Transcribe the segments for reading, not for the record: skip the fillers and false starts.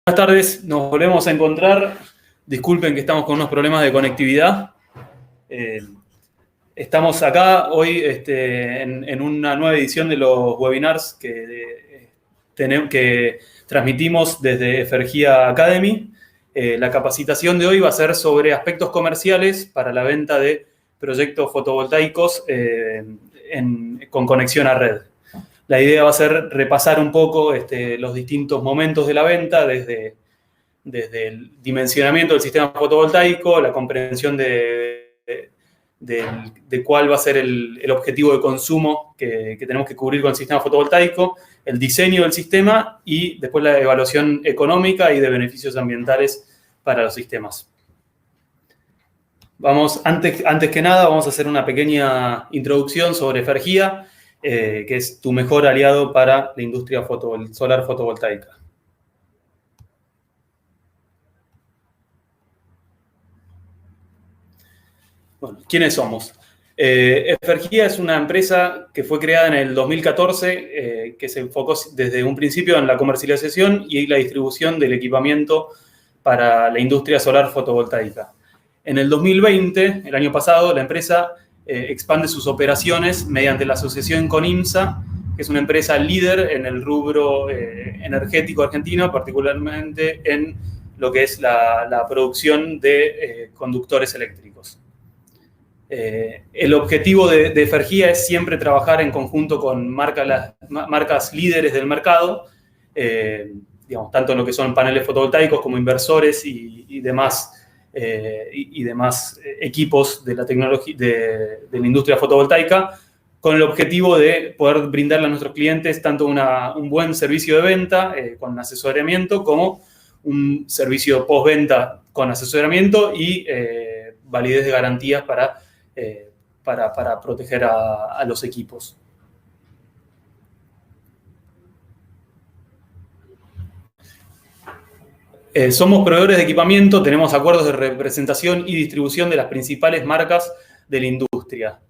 Buenas tardes, nos volvemos a encontrar. Disculpen que estamos con unos problemas de conectividad. Estamos acá hoy en una nueva edición de los webinars que transmitimos desde Efergía Academy. La capacitación de hoy va a ser sobre aspectos comerciales para la venta de proyectos fotovoltaicos con conexión a red. La idea va a ser repasar un poco los distintos momentos de la venta, desde el dimensionamiento del sistema fotovoltaico, la comprensión de cuál va a ser el objetivo de consumo que tenemos que cubrir con el sistema fotovoltaico, el diseño del sistema y después la evaluación económica y de beneficios ambientales para los sistemas. Antes que nada, vamos a hacer una pequeña introducción sobre Efergía, que es tu mejor aliado para la industria solar fotovoltaica. Bueno, ¿quiénes somos? Efergía es una empresa que fue creada en el 2014, que se enfocó desde un principio en la comercialización y la distribución del equipamiento para la industria solar fotovoltaica. En el 2020, el año pasado, la empresa expande sus operaciones mediante la asociación con IMSA, que es una empresa líder en el rubro energético argentino, particularmente en lo que es la producción de conductores eléctricos. El objetivo de Efergía es siempre trabajar en conjunto con marcas líderes del mercado, tanto en lo que son paneles fotovoltaicos como inversores y demás equipos de la tecnología de la industria fotovoltaica, con el objetivo de poder brindarle a nuestros clientes tanto un buen servicio de venta con asesoramiento como un servicio postventa con asesoramiento y validez de garantías para proteger a los equipos. Somos proveedores de equipamiento, tenemos acuerdos de representación y distribución de las principales marcas de la industria.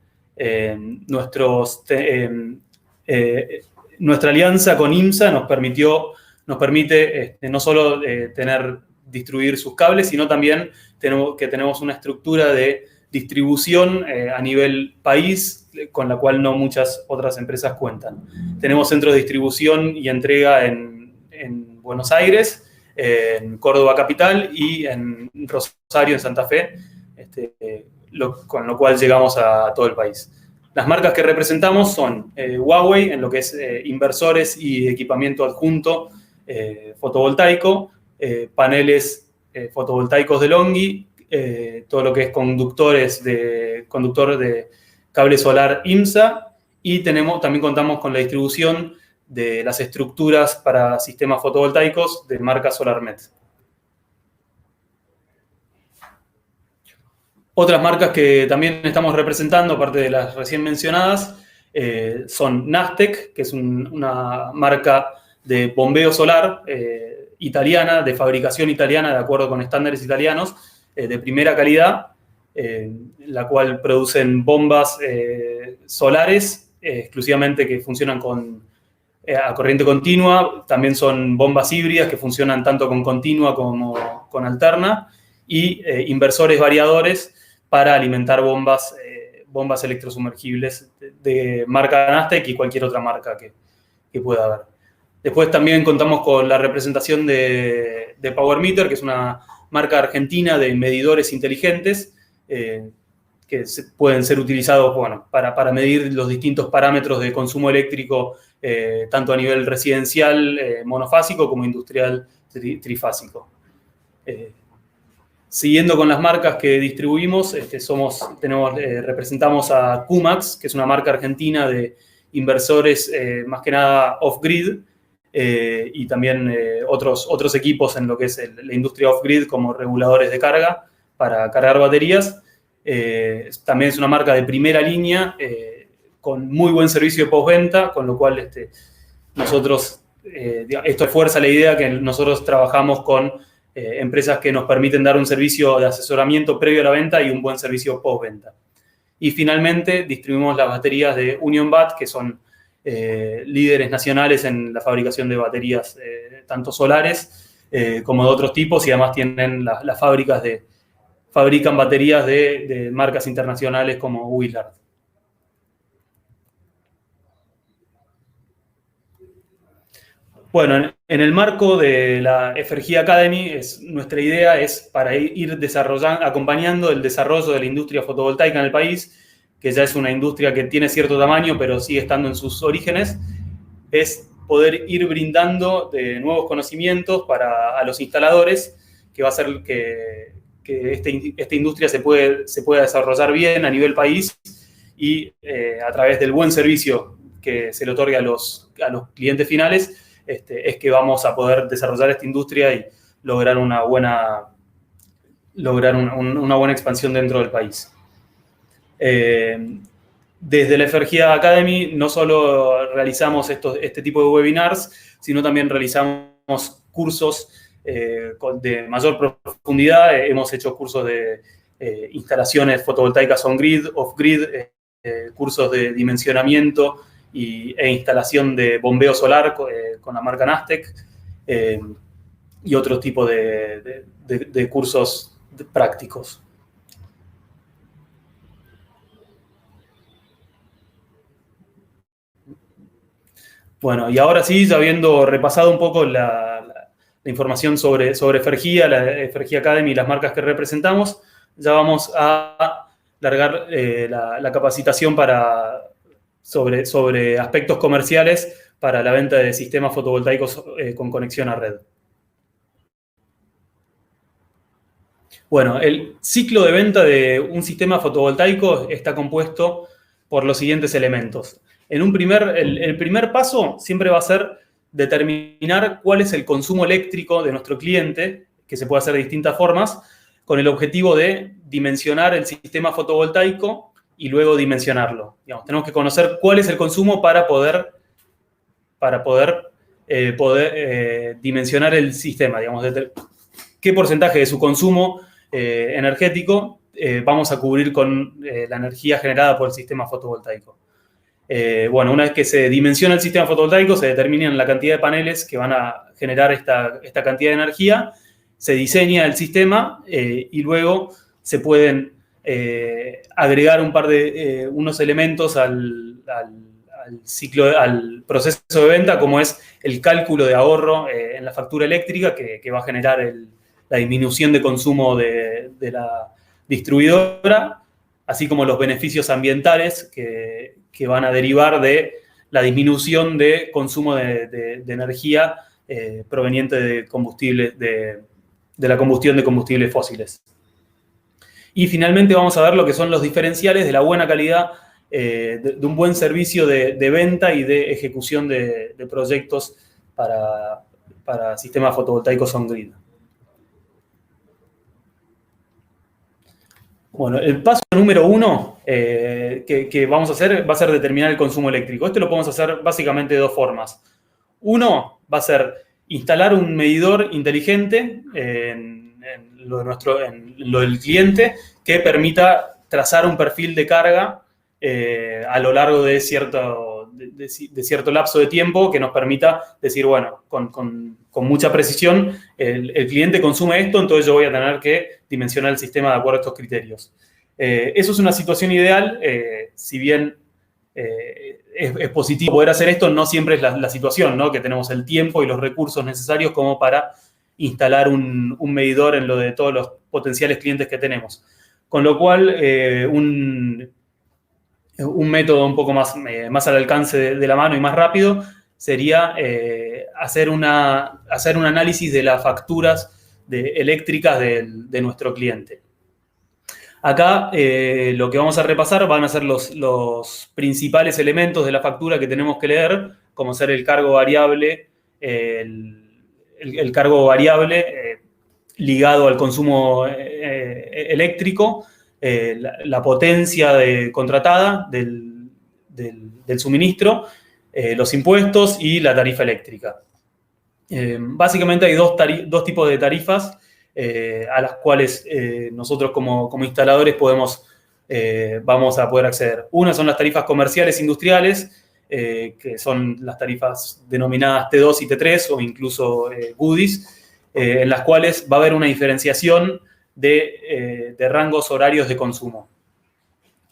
Nuestra alianza con IMSA nos permite no solo distribuir sus cables, sino también tenemos una estructura de distribución a nivel país, con la cual no muchas otras empresas cuentan. Tenemos centros de distribución y entrega en Buenos Aires, en Córdoba capital y en Rosario, en Santa Fe, con lo cual llegamos a todo el país. Las marcas que representamos son Huawei, en lo que es inversores y equipamiento adjunto fotovoltaico, paneles fotovoltaicos de Longi, todo lo que es conductor de cable solar IMSA, y también contamos con la distribución de las estructuras para sistemas fotovoltaicos de marca SolarMet. Otras marcas que también estamos representando, aparte de las recién mencionadas, son Nastec, que es una marca de bombeo solar italiana, de fabricación italiana, de acuerdo con estándares italianos, de primera calidad, la cual producen bombas solares exclusivamente que funcionan a corriente continua. También son bombas híbridas que funcionan tanto con continua como con alterna, y inversores variadores para alimentar bombas electrosumergibles de marca Nastec y cualquier otra marca que pueda haber. Después también contamos con la representación de PowerMeter, que es una marca argentina de medidores inteligentes que pueden ser utilizados para medir los distintos parámetros de consumo eléctrico, tanto a nivel residencial monofásico como industrial trifásico. Siguiendo con las marcas que distribuimos, representamos a Cumax, que es una marca argentina de inversores más que nada off-grid, y también otros equipos en lo que es la industria off-grid, como reguladores de carga para cargar baterías. También es una marca de primera línea, con muy buen servicio de postventa, con lo cual esto refuerza la idea que nosotros trabajamos con empresas que nos permiten dar un servicio de asesoramiento previo a la venta y un buen servicio postventa. Y finalmente distribuimos las baterías de UnionBat, que son líderes nacionales en la fabricación de baterías tanto solares como de otros tipos, y además tienen las fábricas fabrican baterías de marcas internacionales como Willard. Bueno, en el marco de la FRG Academy, nuestra idea es para ir acompañando el desarrollo de la industria fotovoltaica en el país, que ya es una industria que tiene cierto tamaño, pero sigue estando en sus orígenes, es poder ir brindando de nuevos conocimientos a los instaladores, que va a hacer que esta industria se pueda desarrollar bien a nivel país y a través del buen servicio que se le otorgue a los clientes finales, es que vamos a poder desarrollar esta industria y lograr una buena expansión dentro del país. Desde la FRG Academy no solo realizamos este tipo de webinars, sino también realizamos cursos de mayor profundidad. Hemos hecho cursos de instalaciones fotovoltaicas on-grid, off-grid, cursos de dimensionamiento e instalación de bombeo solar con la marca Nastec, y otro tipo de cursos prácticos. Bueno, y ahora sí, ya habiendo repasado un poco la información sobre FRGIA, la FRGIA Academy y las marcas que representamos, ya vamos a largar la capacitación sobre aspectos comerciales para la venta de sistemas fotovoltaicos con conexión a red. Bueno, el ciclo de venta de un sistema fotovoltaico está compuesto por los siguientes elementos. El primer paso siempre va a ser determinar cuál es el consumo eléctrico de nuestro cliente, que se puede hacer de distintas formas, con el objetivo de dimensionar el sistema fotovoltaico y luego dimensionarlo. Digamos, tenemos que conocer cuál es el consumo para poder dimensionar el sistema. Digamos, qué porcentaje de su consumo energético vamos a cubrir con la energía generada por el sistema fotovoltaico. Bueno, una vez que se dimensiona el sistema fotovoltaico, se determina la cantidad de paneles que van a generar esta cantidad de energía, se diseña el sistema y luego se pueden agregar unos elementos al proceso de venta, como es el cálculo de ahorro en la factura eléctrica, que va a generar la disminución de consumo de la distribuidora, así como los beneficios ambientales que van a derivar de la disminución de consumo de energía proveniente de combustibles, de la combustión de combustibles fósiles. Y finalmente vamos a ver lo que son los diferenciales de la buena calidad, de un buen servicio de venta y de ejecución de proyectos para sistemas fotovoltaicos on-grid. Bueno, el paso número 1 que vamos a hacer va a ser determinar el consumo eléctrico. Esto lo podemos hacer básicamente de dos formas. Uno va a ser instalar un medidor inteligente en lo del cliente que permita trazar un perfil de carga a lo largo de cierto lapso de tiempo, que nos permita decir, bueno, con mucha precisión, el cliente consume esto, entonces yo voy a tener que dimensionar el sistema de acuerdo a estos criterios. Eso es una situación ideal, si bien es positivo poder hacer esto, no siempre es la situación, ¿no? Que tenemos el tiempo y los recursos necesarios como para instalar un medidor en lo de todos los potenciales clientes que tenemos. Con lo cual, un método un poco más al alcance de la mano y más rápido sería hacer un análisis de las facturas eléctricas de nuestro cliente. Acá lo que vamos a repasar van a ser los principales elementos de la factura que tenemos que leer, como ser el cargo variable, el cargo variable ligado al consumo eléctrico, la potencia contratada del suministro, los impuestos y la tarifa eléctrica. Básicamente hay dos tipos de tarifas a las cuales nosotros como instaladores vamos a poder acceder. Una son las tarifas comerciales industriales, que son las tarifas denominadas T2 y T3 o incluso goodies, en las cuales va a haber una diferenciación de rangos horarios de consumo.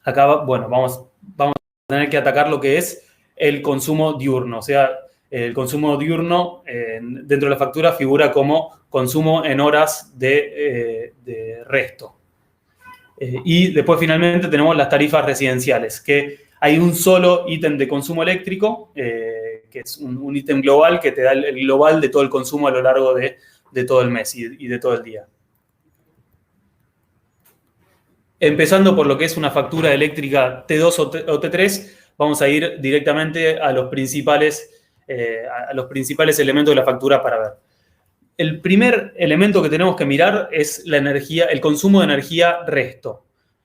Acá, bueno, vamos a tener que atacar lo que es el consumo diurno. O sea, el consumo diurno dentro de la factura figura como consumo en horas de resto. Y después finalmente tenemos las tarifas residenciales, que hay un solo ítem de consumo eléctrico, que es un ítem global que te da el global de todo el consumo a lo largo de todo el mes y de todo el día. Empezando por lo que es una factura eléctrica T2 o T3, vamos a ir directamente a los principales elementos de la factura para ver. El primer elemento que tenemos que mirar es la energía, el consumo de energía resto.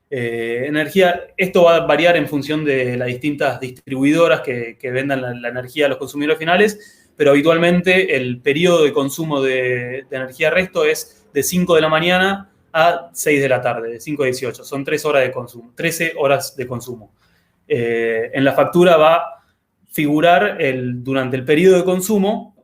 Esto va a variar en función de las distintas distribuidoras que vendan la energía a los consumidores finales, pero habitualmente el periodo de consumo de energía resto es de 5 de la mañana a 6 de la tarde, de 5 a 18. Son 3 horas de consumo, 13 horas de consumo. En la factura va a figurar durante el periodo de consumo,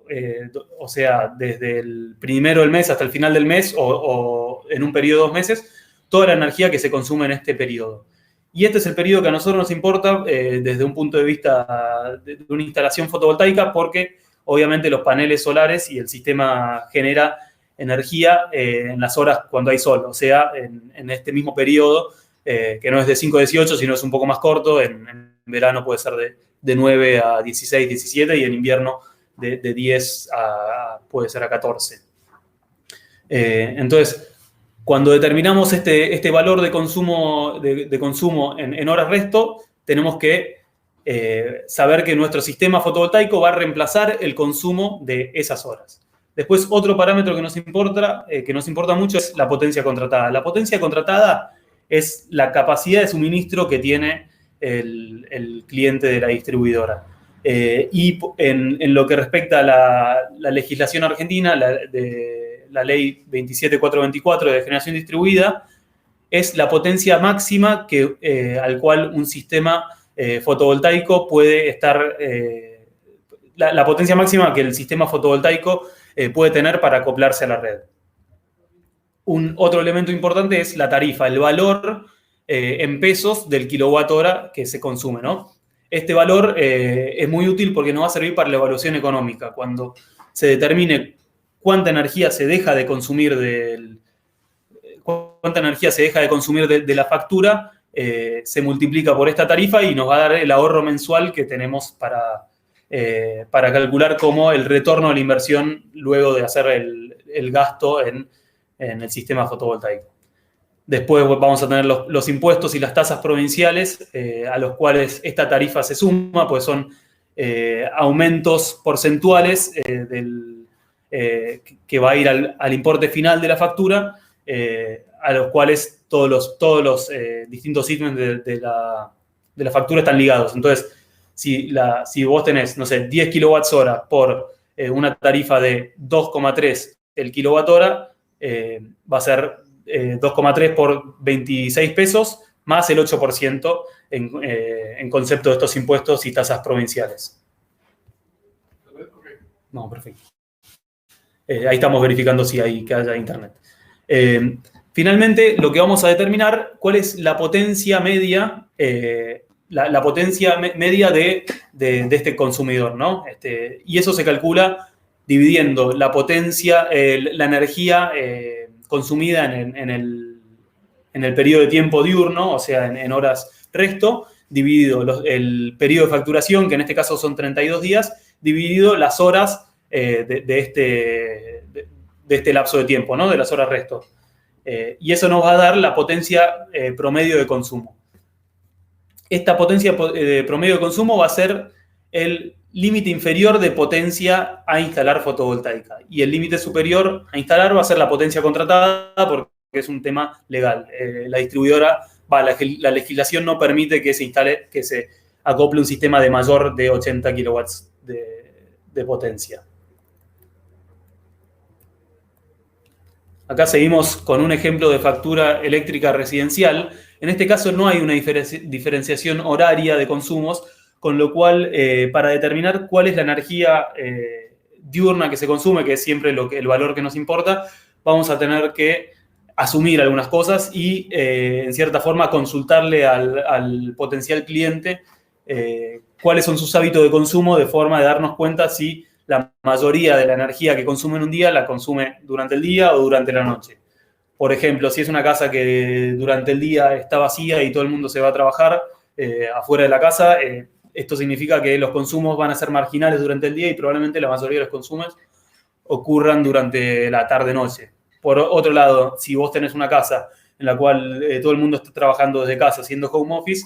o sea, desde el primero del mes hasta el final del mes o en un periodo de 2 meses, toda la energía que se consume en este periodo. Y este es el periodo que a nosotros nos importa desde un punto de vista de una instalación fotovoltaica, porque obviamente los paneles solares y el sistema genera energía en las horas cuando hay sol, o sea, en este mismo periodo, que no es de 5 a 18, sino es un poco más corto. En verano puede ser de 9 a 16, 17, y en invierno de 10 puede ser a 14. Entonces, cuando determinamos este valor de consumo, en horas resto, tenemos que saber que nuestro sistema fotovoltaico va a reemplazar el consumo de esas horas. Después, otro parámetro que nos importa mucho es la potencia contratada. La potencia contratada es la capacidad de suministro que tiene el cliente de la distribuidora. Y en lo que respecta a la legislación argentina, la ley 27424 de generación distribuida, es la potencia máxima al cual un sistema fotovoltaico puede estar, la potencia máxima que el sistema fotovoltaico puede tener para acoplarse a la red. Otro elemento importante es la tarifa, el valor en pesos del kilowatt hora que se consume, ¿no? Este valor es muy útil porque nos va a servir para la evaluación económica. Cuando se determine cuánta energía se deja de consumir de la factura, se multiplica por esta tarifa y nos va a dar el ahorro mensual que tenemos para calcular como el retorno de la inversión luego de hacer el gasto en el sistema fotovoltaico. Después vamos a tener los impuestos y las tasas provinciales a los cuales esta tarifa se suma, pues son aumentos porcentuales que va a ir al importe final de la factura, a los cuales todos los distintos ítems de la factura están ligados. Entonces, si vos tenés, no sé, 10 kilowatts hora por una tarifa de 2,3 el kilowatt hora, va a ser 2,3 por 26 pesos más el 8% en concepto de estos impuestos y tasas provinciales. No, perfecto. Ahí estamos verificando si que haya internet. Finalmente, lo que vamos a determinar, cuál es la potencia media, la potencia media de este consumidor, ¿no? Y eso se calcula dividiendo la potencia, la energía consumida en el periodo de tiempo diurno, o sea, en horas resto, dividido el periodo de facturación, que en este caso son 32 días, dividido las horas de este lapso de tiempo, ¿no? De las horas resto. Y eso nos va a dar la potencia promedio de consumo. Esta potencia promedio de consumo va a ser el límite inferior de potencia a instalar fotovoltaica. Y el límite superior a instalar va a ser la potencia contratada, porque es un tema legal. La distribuidora, la legislación no permite que se acople un sistema de mayor de 80 kilowatts de potencia. Acá seguimos con un ejemplo de factura eléctrica residencial. En este caso no hay una diferenciación horaria de consumos, con lo cual, para determinar cuál es la energía diurna que se consume, que es siempre el valor que nos importa, vamos a tener que asumir algunas cosas y, en cierta forma, consultarle al potencial cliente cuáles son sus hábitos de consumo, de forma de darnos cuenta si la mayoría de la energía que consume en un día la consume durante el día o durante la noche. Por ejemplo, si es una casa que durante el día está vacía y todo el mundo se va a trabajar afuera de la casa, esto significa que los consumos van a ser marginales durante el día y probablemente la mayoría de los consumos ocurran durante la tarde-noche. Por otro lado, si vos tenés una casa en la cual todo el mundo está trabajando desde casa, haciendo home office,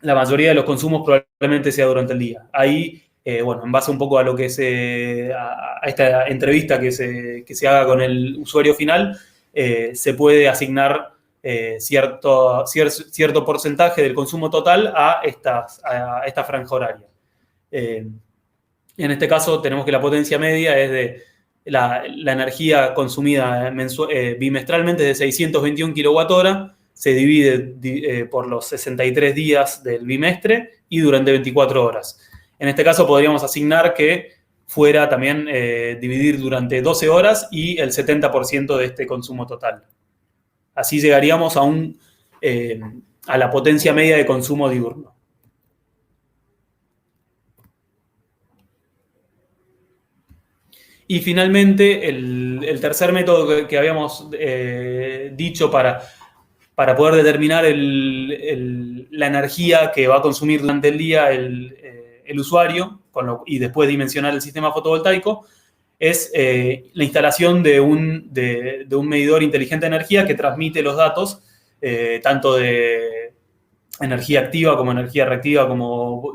la mayoría de los consumos probablemente sea durante el día. Ahí, bueno, en base un poco a lo que a esta entrevista que se haga con el usuario final, se puede asignar cierto porcentaje del consumo total a esta franja horaria. En este caso tenemos que la potencia media es de la energía consumida bimestralmente de 621 kWh, se divide por los 63 días del bimestre y durante 24 horas. En este caso podríamos asignar que fuera también dividir durante 12 horas y el 70% de este consumo total. Así llegaríamos a la potencia media de consumo diurno. Y finalmente, el tercer método que habíamos dicho para poder determinar la energía que va a consumir durante el día el usuario y después dimensionar el sistema fotovoltaico es la instalación de un medidor inteligente de energía que transmite los datos tanto de energía activa como energía reactiva, como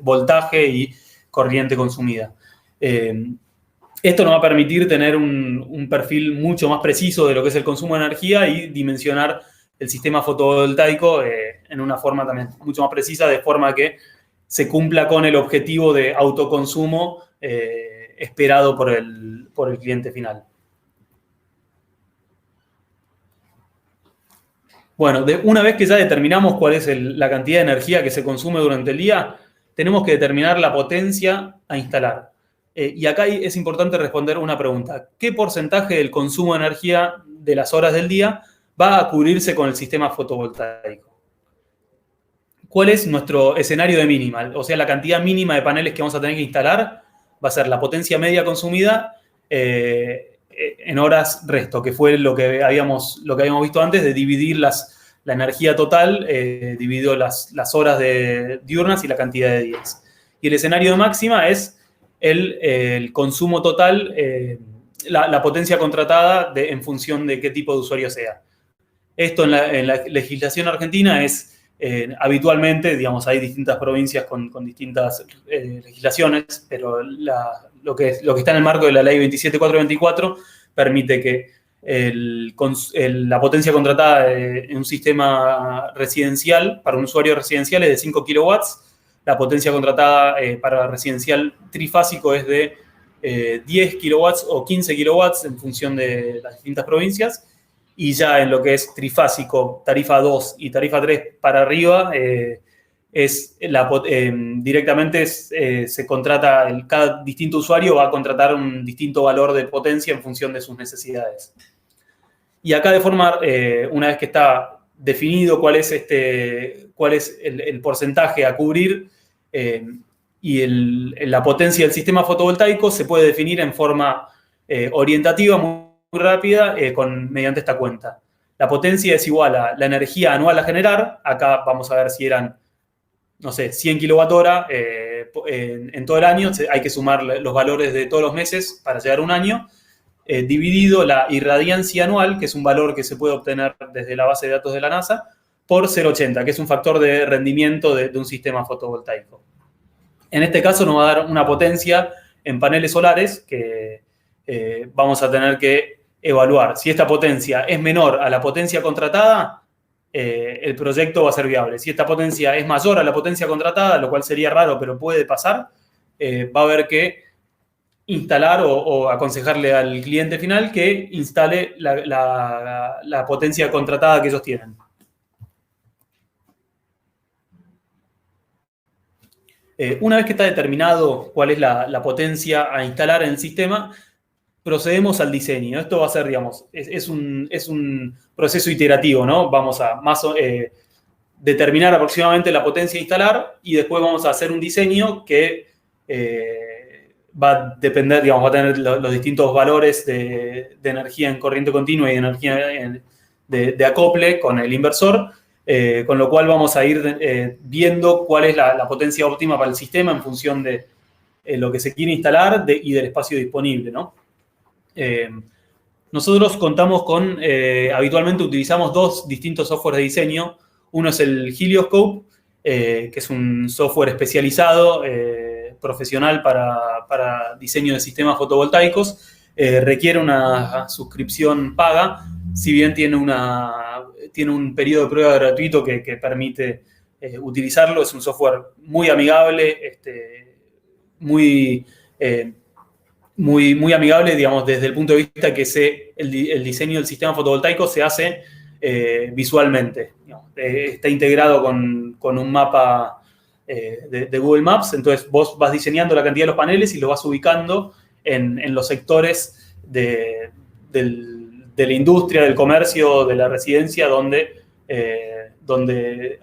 voltaje y corriente consumida. Esto nos va a permitir tener un perfil mucho más preciso de lo que es el consumo de energía y dimensionar el sistema fotovoltaico en una forma también mucho más precisa, de forma que se cumpla con el objetivo de autoconsumo esperado por el cliente final. Bueno, una vez que ya determinamos cuál es la cantidad de energía que se consume durante el día, tenemos que determinar la potencia a instalar. Y acá es importante responder una pregunta. ¿Qué porcentaje del consumo de energía de las horas del día va a cubrirse con el sistema fotovoltaico? ¿Cuál es nuestro escenario de mínima? O sea, la cantidad mínima de paneles que vamos a tener que instalar va a ser la potencia media consumida en horas resto, que fue lo que habíamos visto antes, de dividir la energía total, dividido las horas diurnas y la cantidad de días. Y el escenario de máxima es el consumo total, la potencia contratada en función de qué tipo de usuario sea. Esto en la legislación argentina es habitualmente, digamos, hay distintas provincias con distintas legislaciones, pero lo que está en el marco de la ley 27424 permite que la potencia contratada en un sistema residencial, para un usuario residencial, es de 5 kilowatts. La potencia contratada para residencial trifásico es de 10 kilowatts o 15 kilowatts en función de las distintas provincias. Y ya en lo que es trifásico, tarifa 2 y tarifa 3 para arriba, directamente se contrata, cada distinto usuario va a contratar un distinto valor de potencia en función de sus necesidades. Y acá una vez que está definido cuál es el porcentaje a cubrir y la potencia del sistema fotovoltaico, se puede definir en forma orientativa muy rápida mediante esta cuenta. La potencia es igual a la energía anual a generar. Acá vamos a ver si eran, no sé, 100 kWh en todo el año. Hay que sumar los valores de todos los meses para llegar a un año, dividido la irradiancia anual, que es un valor que se puede obtener desde la base de datos de la NASA, por 0,80, que es un factor de rendimiento de un sistema fotovoltaico. En este caso nos va a dar una potencia en paneles solares que vamos a tener que evaluar. Si esta potencia es menor a la potencia contratada, el proyecto va a ser viable. Si esta potencia es mayor a la potencia contratada, lo cual sería raro, pero puede pasar, va a haber que instalar o aconsejarle al cliente final que instale la potencia contratada que ellos tienen. Una vez que está determinado cuál es la potencia a instalar en el sistema, procedemos al diseño. Esto va a ser, digamos, es un proceso iterativo, ¿no? Vamos a determinar aproximadamente la potencia a instalar y después vamos a hacer un diseño que va a depender, digamos, va a tener los distintos valores de energía en corriente continua y de energía de acople con el inversor, con lo cual vamos a ir viendo cuál es la potencia óptima para el sistema en función de lo que se quiere instalar y del espacio disponible, ¿no? Nosotros contamos con, habitualmente utilizamos dos distintos softwares de diseño. Uno es el Helioscope, que es un software especializado, profesional para diseño de sistemas fotovoltaicos. Requiere una suscripción paga, si bien tiene un periodo de prueba gratuito que permite utilizarlo. Es un software muy amigable, muy amigable, digamos, desde el punto de vista que el diseño del sistema fotovoltaico se hace visualmente. Digamos, está integrado con un mapa de Google Maps, entonces vos vas diseñando la cantidad de los paneles y los vas ubicando en los sectores de la industria, del comercio, de la residencia, donde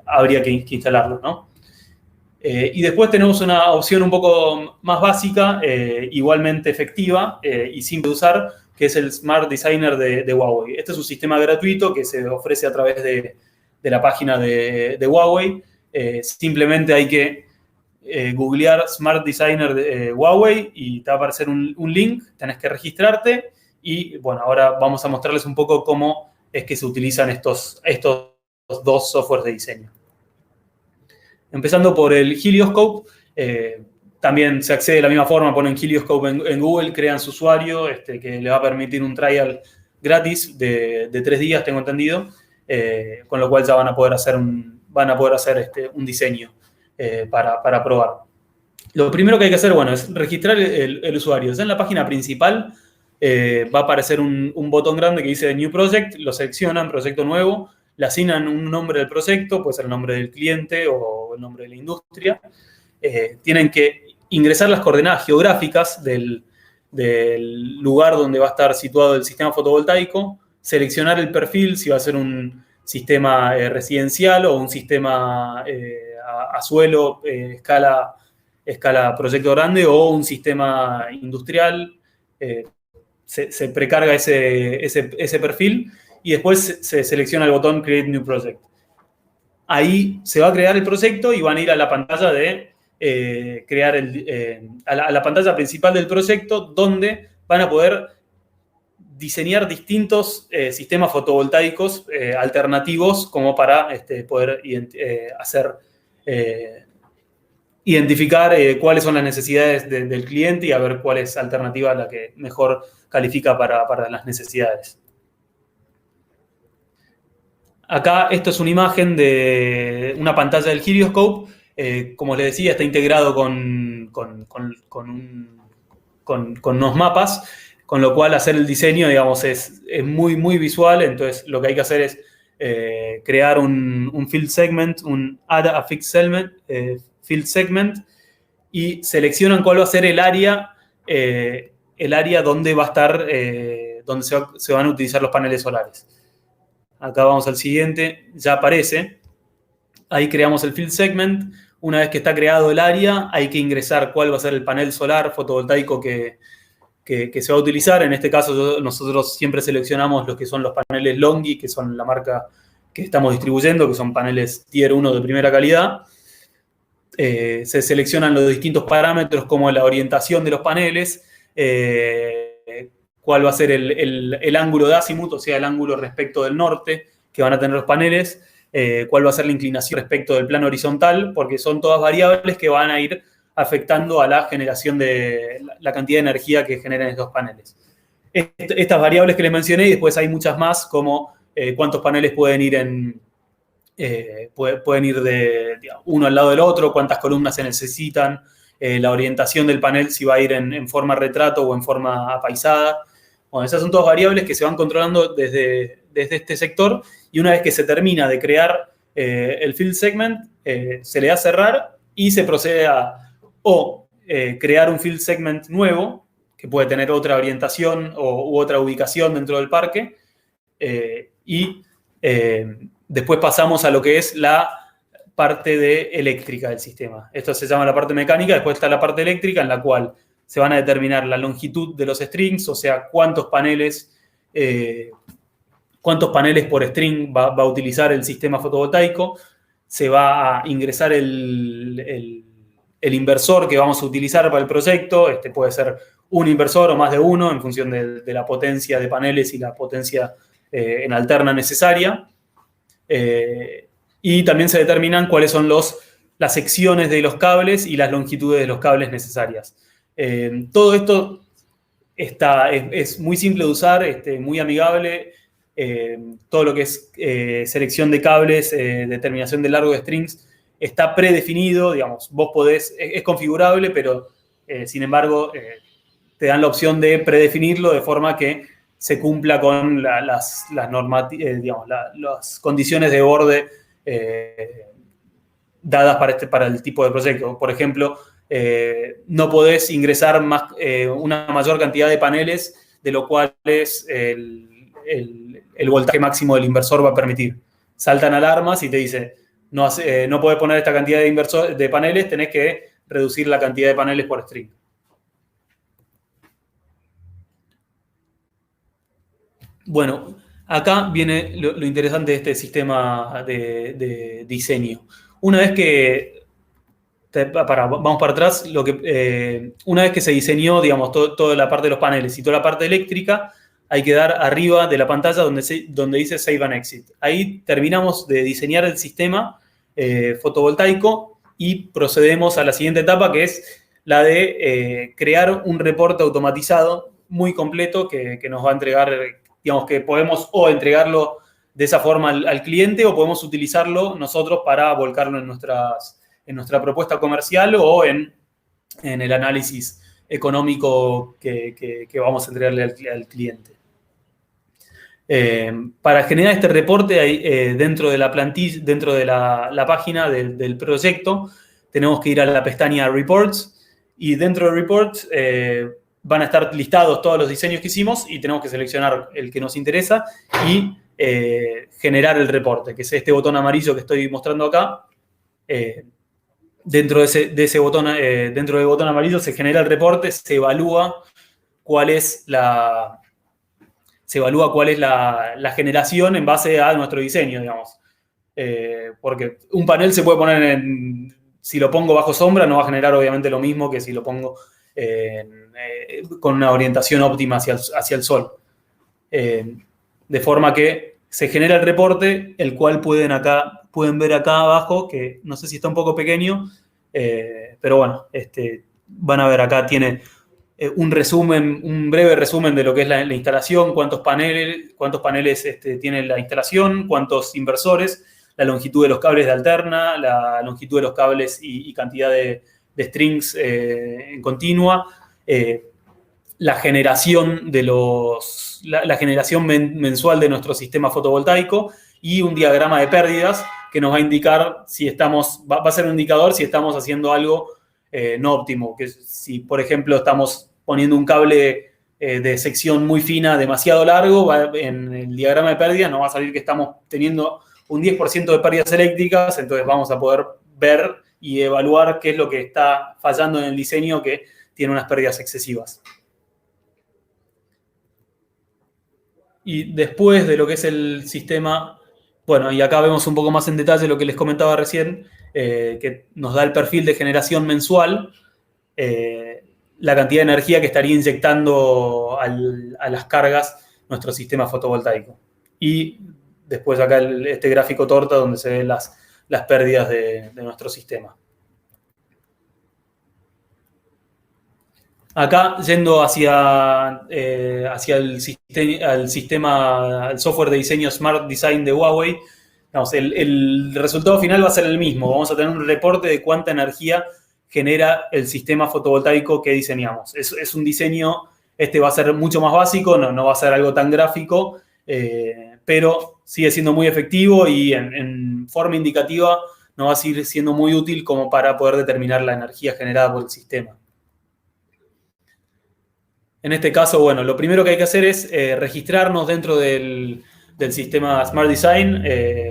habría que instalarlos, ¿no? Y después tenemos una opción un poco más básica, igualmente efectiva y simple de usar, que es el Smart Designer de Huawei. Este es un sistema gratuito que se ofrece a través de la página de Huawei. Simplemente hay que googlear Smart Designer de Huawei y te va a aparecer un link, tenés que registrarte y, bueno, ahora vamos a mostrarles un poco cómo es que se utilizan estos dos softwares de diseño. Empezando por el Helioscope, también se accede de la misma forma, ponen Helioscope en Google, crean su usuario, que le va a permitir un trial gratis de 3 días, tengo entendido, con lo cual ya van a poder hacer un diseño para probar. Lo primero que hay que hacer, bueno, es registrar el usuario. Ya en la página principal va a aparecer un botón grande que dice New Project, lo seleccionan, proyecto nuevo, le asignan un nombre del proyecto, puede ser el nombre del cliente o el nombre de la industria. Tienen que ingresar las coordenadas geográficas del lugar donde va a estar situado el sistema fotovoltaico, seleccionar el perfil, si va a ser un sistema residencial o un sistema a suelo, escala proyecto grande, o un sistema industrial. Se precarga ese perfil y después se selecciona el botón Create New Project. Ahí se va a crear el proyecto y van a ir a la pantalla de a la pantalla principal del proyecto, donde van a poder diseñar distintos sistemas fotovoltaicos alternativos como para poder identificar cuáles son las necesidades del cliente y a ver cuál es la alternativa la que mejor califica para las necesidades. Acá esto es una imagen de una pantalla del Helioscope. Como les decía, está integrado con unos mapas, con lo cual hacer el diseño, digamos, es muy, muy visual. Entonces, lo que hay que hacer es crear un field segment, add a field segment, y seleccionan cuál va a ser el área donde va a estar, donde se van a utilizar los paneles solares. Acá vamos al siguiente, ya aparece. Ahí creamos el field segment. Una vez que está creado el área, hay que ingresar cuál va a ser el panel solar fotovoltaico que se va a utilizar. En este caso, nosotros siempre seleccionamos los que son los paneles Longi, que son la marca que estamos distribuyendo, que son paneles Tier 1 de primera calidad. Se seleccionan los distintos parámetros como la orientación de los paneles, cuál va a ser el ángulo de azimut, o sea, el ángulo respecto del norte que van a tener los paneles, cuál va a ser la inclinación respecto del plano horizontal, porque son todas variables que van a ir afectando a la generación de la cantidad de energía que generan estos paneles. Estas variables que les mencioné, y después hay muchas más, como cuántos paneles pueden ir pueden ir digamos, uno al lado del otro, cuántas columnas se necesitan, la orientación del panel, si va a ir en forma retrato o en forma apaisada. Bueno, esas son todas variables que se van controlando desde este sector, y una vez que se termina de crear el field segment, se le da a cerrar y se procede a o crear un field segment nuevo, que puede tener otra orientación u otra ubicación dentro del parque, y después pasamos a lo que es la parte eléctrica del sistema. Esto se llama la parte mecánica, después está la parte eléctrica, en la cual se van a determinar la longitud de los strings, o sea, cuántos paneles por string va a utilizar el sistema fotovoltaico. Se va a ingresar el inversor que vamos a utilizar para el proyecto. Puede ser un inversor o más de uno, en función de la potencia de paneles y la potencia en alterna necesaria. Y también se determinan cuáles son las secciones de los cables y las longitudes de los cables necesarias. Todo esto es muy simple de usar, muy amigable. Todo lo que es selección de cables, determinación del largo de strings, está predefinido, digamos, vos podés, es configurable, pero sin embargo te dan la opción de predefinirlo de forma que se cumpla con las condiciones de borde dadas para el tipo de proyecto. Por ejemplo, no podés ingresar una mayor cantidad de paneles de lo cual es el voltaje máximo del inversor va a permitir. Saltan alarmas y te dice, no podés poner esta cantidad de paneles, tenés que reducir la cantidad de paneles por string. Bueno, acá viene lo interesante de este sistema de diseño. Una vez que vamos para atrás, una vez que se diseñó, digamos, toda la parte de los paneles y toda la parte eléctrica, hay que dar arriba de la pantalla donde dice Save and Exit. Ahí terminamos de diseñar el sistema fotovoltaico y procedemos a la siguiente etapa, que es la de crear un reporte automatizado muy completo que nos va a entregar, digamos, que podemos o entregarlo de esa forma al cliente o podemos utilizarlo nosotros para volcarlo en nuestra propuesta comercial o en el análisis económico que vamos a entregarle al cliente. Para generar este reporte, dentro de la plantilla, dentro de la página del proyecto, tenemos que ir a la pestaña Reports, y dentro de Reports van a estar listados todos los diseños que hicimos y tenemos que seleccionar el que nos interesa y generar el reporte, que es este botón amarillo que estoy mostrando acá. Dentro de ese botón, dentro del botón amarillo se genera el reporte, se evalúa cuál es la generación en base a nuestro diseño, digamos. Porque un panel se puede poner si lo pongo bajo sombra, no va a generar obviamente lo mismo que si lo pongo con una orientación óptima hacia el sol. De forma que se genera el reporte, el cual pueden ver acá abajo, que no sé si está un poco pequeño, pero bueno, van a ver acá tiene un breve resumen de lo que es la instalación, cuántos paneles tiene la instalación, cuántos inversores, la longitud de los cables de alterna, la longitud de los cables y cantidad de strings en continua, la generación la generación mensual de nuestro sistema fotovoltaico y un diagrama de pérdidas que nos va a indicar si va a ser un indicador si estamos haciendo algo no óptimo, que si por ejemplo estamos poniendo un cable de sección muy fina demasiado largo, en el diagrama de pérdidas nos va a salir que estamos teniendo un 10% de pérdidas eléctricas, entonces vamos a poder ver y evaluar qué es lo que está fallando en el diseño que tiene unas pérdidas excesivas. Y después de lo que es el sistema, bueno, y acá vemos un poco más en detalle lo que les comentaba recién, que nos da el perfil de generación mensual, la cantidad de energía que estaría inyectando a las cargas nuestro sistema fotovoltaico. Y después acá este gráfico torta donde se ven las pérdidas de nuestro sistema. Acá, yendo hacia el sistema, el software de diseño Smart Design de Huawei, digamos, el resultado final va a ser el mismo. Vamos a tener un reporte de cuánta energía genera el sistema fotovoltaico que diseñamos. Es un diseño, va a ser mucho más básico, no va a ser algo tan gráfico, pero sigue siendo muy efectivo y en forma indicativa no va a seguir siendo muy útil como para poder determinar la energía generada por el sistema. En este caso, bueno, lo primero que hay que hacer es registrarnos dentro del sistema Smart Design.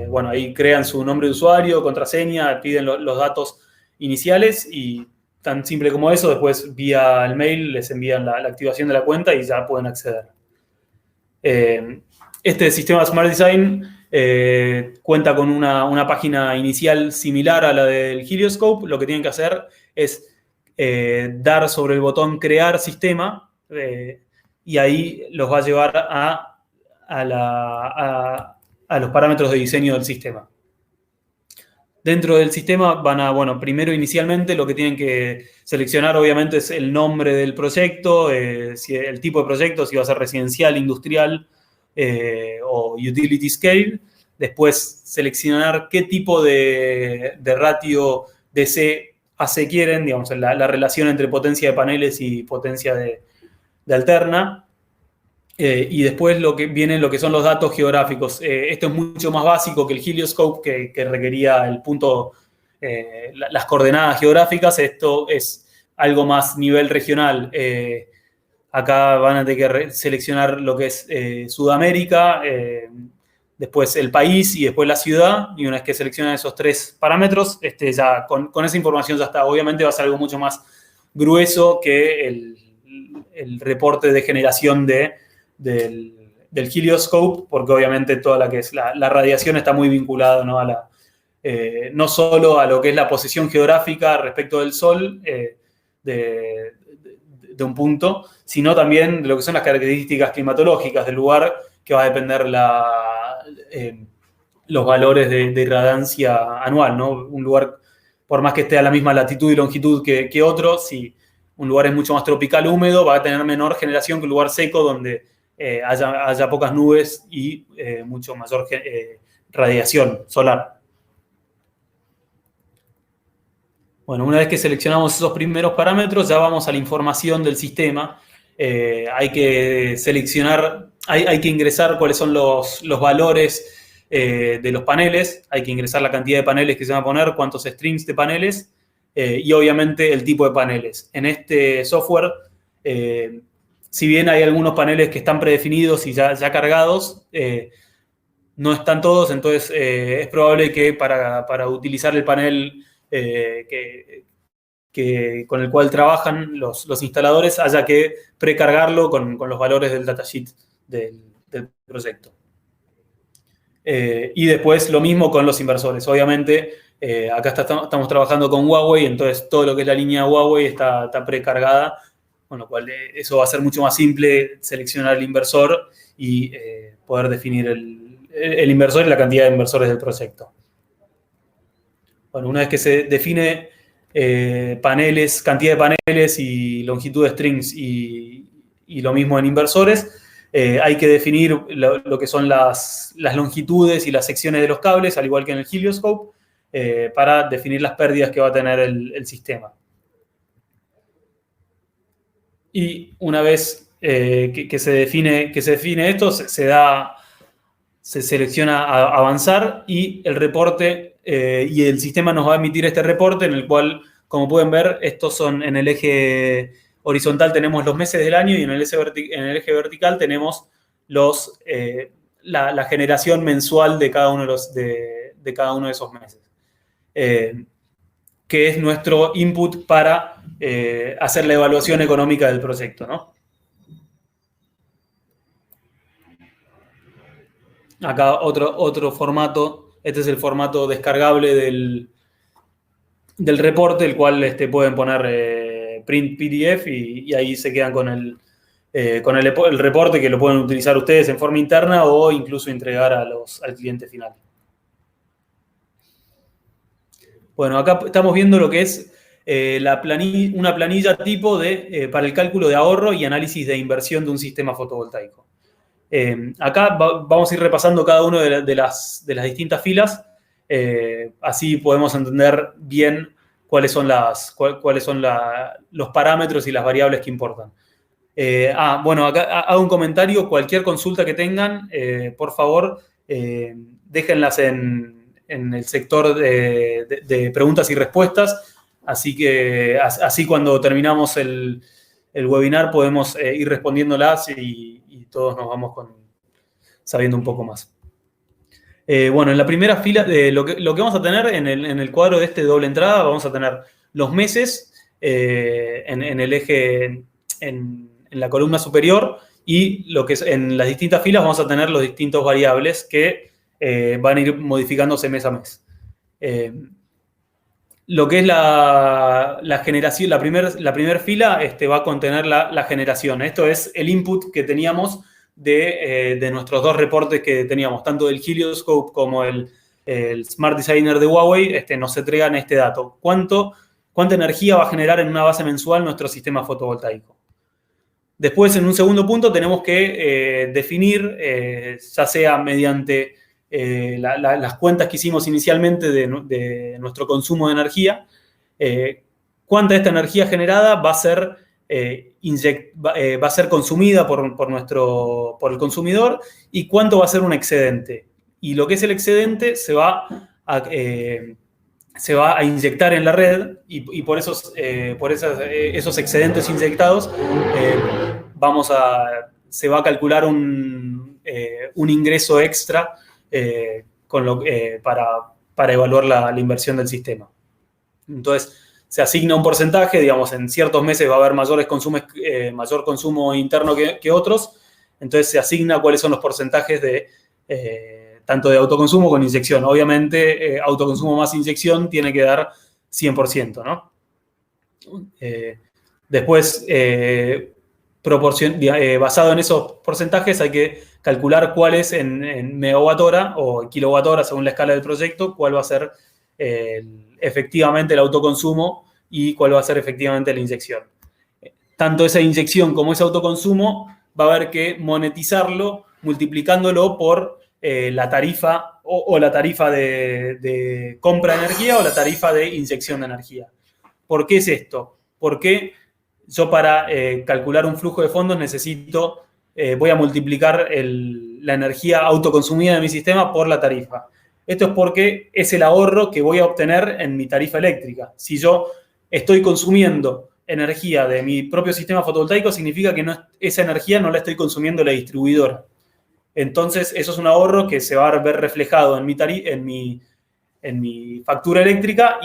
Bueno, ahí crean su nombre de usuario, contraseña, piden los datos iniciales y tan simple como eso, después vía el mail les envían la activación de la cuenta y ya pueden acceder. Este sistema Smart Design cuenta con una página inicial similar a la del Helioscope. Lo que tienen que hacer es dar sobre el botón Crear Sistema y ahí los va a llevar a los parámetros de diseño del sistema. Dentro del sistema van a, bueno, primero inicialmente lo que tienen que seleccionar obviamente es el nombre del proyecto, el tipo de proyecto, si va a ser residencial, industrial o utility scale. Después seleccionar qué tipo de ratio DC-AC quieren, digamos, la relación entre potencia de paneles y potencia de alterna. Y después lo que son los datos geográficos. Esto es mucho más básico que el Helioscope, que requería el punto, las coordenadas geográficas. Esto es algo más nivel regional. Acá van a tener que seleccionar lo que es Sudamérica, después el país y después la ciudad. Y una vez que seleccionan esos 3 parámetros, ya con esa información ya está. Obviamente va a ser algo mucho más grueso que el reporte de generación del Helioscope, porque obviamente toda la que es la radiación está muy vinculada, ¿no? No solo a lo que es la posición geográfica respecto del Sol de un punto, sino también de lo que son las características climatológicas del lugar, que va a depender los valores de irradiancia anual, ¿no? Un lugar, por más que esté a la misma latitud y longitud que otro, si un lugar es mucho más tropical, húmedo, va a tener menor generación que un lugar seco donde haya pocas nubes y mucho mayor radiación solar. Bueno, una vez que seleccionamos esos primeros parámetros, ya vamos a la información del sistema. Hay que seleccionar, hay que ingresar cuáles son los valores de los paneles, hay que ingresar la cantidad de paneles que se van a poner, cuántos strings de paneles y obviamente el tipo de paneles. En este software, si bien hay algunos paneles que están predefinidos y ya cargados, no están todos, entonces es probable que para utilizar el panel con el cual trabajan los instaladores haya que precargarlo con los valores del datasheet del proyecto. Y después lo mismo con los inversores. Obviamente, acá estamos trabajando con Huawei, entonces todo lo que es la línea Huawei está precargada, con lo cual eso va a ser mucho más simple seleccionar el inversor y poder definir el inversor y la cantidad de inversores del proyecto. Bueno, una vez que se define paneles, cantidad de paneles y longitud de strings y lo mismo en inversores, hay que definir lo que son las longitudes y las secciones de los cables, al igual que en el Helioscope, para definir las pérdidas que va a tener el sistema. Y una vez que se define esto, se selecciona a avanzar y el reporte, y el sistema nos va a emitir este reporte en el cual, como pueden ver, estos son en el eje horizontal tenemos los meses del año y en el eje vertical tenemos la generación mensual de cada uno de cada uno de esos meses. Que es nuestro input para hacer la evaluación económica del proyecto, ¿no? Acá otro formato, este es el formato descargable del reporte, el cual pueden poner print PDF y ahí se quedan con el reporte, que lo pueden utilizar ustedes en forma interna o incluso entregar al cliente final. Bueno, acá estamos viendo lo que es una planilla tipo para el cálculo de ahorro y análisis de inversión de un sistema fotovoltaico. Acá vamos a ir repasando cada una de las distintas filas, así podemos entender bien cuáles son los parámetros y las variables que importan. Bueno, acá hago un comentario. Cualquier consulta que tengan, por favor, déjenlas en en el sector de preguntas y respuestas, así que así cuando terminamos el webinar podemos ir respondiéndolas y todos nos vamos sabiendo un poco más. Bueno, en la primera fila, lo que vamos a tener en el cuadro de doble entrada, vamos a tener los meses en el eje, en la columna superior, y lo que es en las distintas filas vamos a tener los distintos variables que van a ir modificándose mes a mes. Lo que es la generación, la primera fila va a contener la generación. Esto es el input que teníamos de nuestros dos reportes que teníamos, tanto del Helioscope como el Smart Designer de Huawei, nos entregan este dato. ¿Cuánta energía va a generar en una base mensual nuestro sistema fotovoltaico? Después, en un segundo punto, tenemos que definir, ya sea mediante las cuentas que hicimos inicialmente de nuestro consumo de energía, cuánta de esta energía generada va a ser consumida por el consumidor y cuánto va a ser un excedente. Y lo que es el excedente se va a inyectar en la red y por esos excedentes inyectados se va a calcular un ingreso extra para evaluar la inversión del sistema. Entonces, se asigna un porcentaje, digamos, en ciertos meses va a haber mayor consumo interno que otros, entonces se asigna cuáles son los porcentajes tanto de autoconsumo con inyección. Obviamente, autoconsumo más inyección tiene que dar 100%, ¿no? Después, basado en esos porcentajes, hay que calcular cuál es en megawatt hora o kilowatt hora, según la escala del proyecto, cuál va a ser efectivamente el autoconsumo y cuál va a ser efectivamente la inyección. Tanto esa inyección como ese autoconsumo va a haber que monetizarlo multiplicándolo por la tarifa o la tarifa de compra de energía o la tarifa de inyección de energía. ¿Por qué es esto? Porque yo para calcular un flujo de fondos voy a multiplicar la energía autoconsumida de mi sistema por la tarifa. Esto es porque es el ahorro que voy a obtener en mi tarifa eléctrica. Si yo estoy consumiendo energía de mi propio sistema fotovoltaico, significa que esa energía no la estoy consumiendo la distribuidora. Entonces, eso es un ahorro que se va a ver reflejado en mi factura eléctrica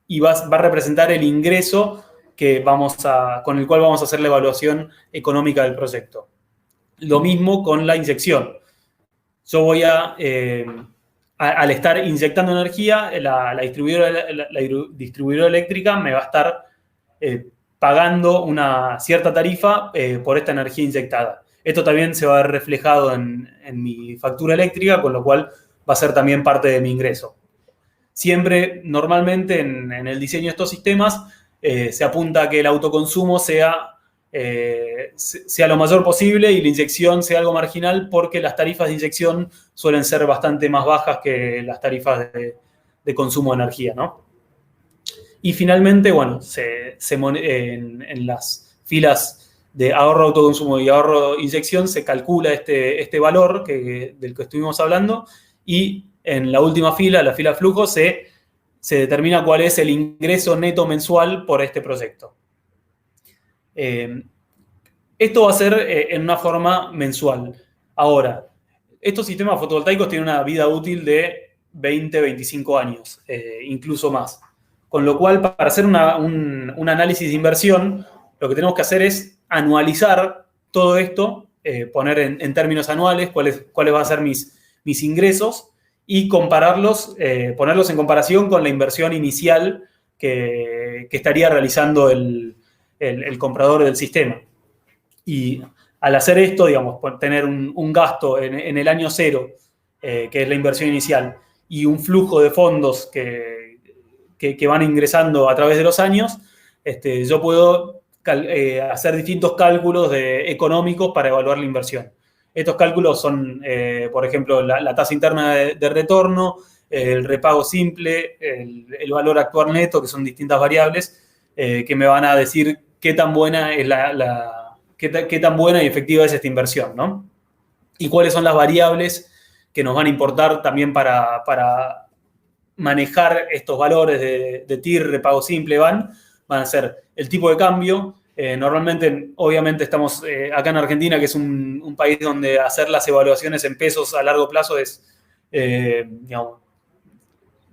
y va a representar el ingreso con el cual vamos a hacer la evaluación económica del proyecto. Lo mismo con la inyección. Yo voy al estar inyectando energía, la distribuidora eléctrica me va a estar pagando una cierta tarifa por esta energía inyectada. Esto también se va a ver reflejado en mi factura eléctrica, con lo cual va a ser también parte de mi ingreso. Siempre, normalmente, en el diseño de estos sistemas, se apunta a que el autoconsumo sea lo mayor posible y la inyección sea algo marginal, porque las tarifas de inyección suelen ser bastante más bajas que las tarifas de consumo de energía, ¿no? Y finalmente, bueno, en las filas de ahorro autoconsumo y ahorro inyección se calcula este valor del que estuvimos hablando, y en la última fila, la fila flujo, se determina cuál es el ingreso neto mensual por este proyecto. Esto va a ser en una forma mensual. Ahora, estos sistemas fotovoltaicos tienen una vida útil de 20, 25 años, incluso más. Con lo cual, para hacer un análisis de inversión, lo que tenemos que hacer es anualizar todo esto, poner en términos anuales cuáles van a ser mis ingresos y ponerlos en comparación con la inversión inicial que estaría realizando el comprador del sistema. Y al hacer esto, digamos, tener un gasto en el año cero, que es la inversión inicial, y un flujo de fondos que van ingresando a través de los años, yo puedo hacer distintos cálculos económicos para evaluar la inversión. Estos cálculos son, por ejemplo, la tasa interna de retorno, el repago simple, el valor actual neto, que son distintas variables que me van a decir qué tan buena es qué tan buena y efectiva es esta inversión, ¿no? Y cuáles son las variables que nos van a importar también para manejar estos valores de TIR, repago simple, van a ser el tipo de cambio. Normalmente, obviamente, estamos acá en Argentina, que es un país donde hacer las evaluaciones en pesos a largo plazo es, digamos,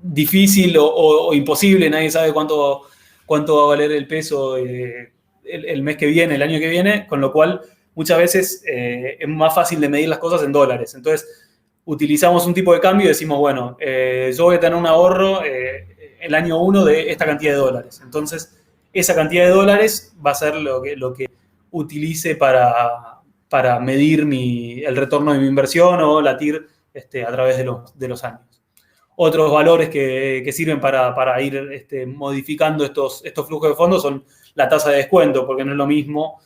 difícil o imposible. Nadie sabe cuánto va a valer el peso el mes que viene, el año que viene, con lo cual muchas veces es más fácil de medir las cosas en dólares. Entonces, utilizamos un tipo de cambio y decimos, bueno, yo voy a tener un ahorro el año 1 de esta cantidad de dólares. Entonces, esa cantidad de dólares va a ser lo que utilice para medir el retorno de mi inversión o la TIR a través de los años. Otros valores que sirven para ir modificando estos flujos de fondos son la tasa de descuento, porque no es lo mismo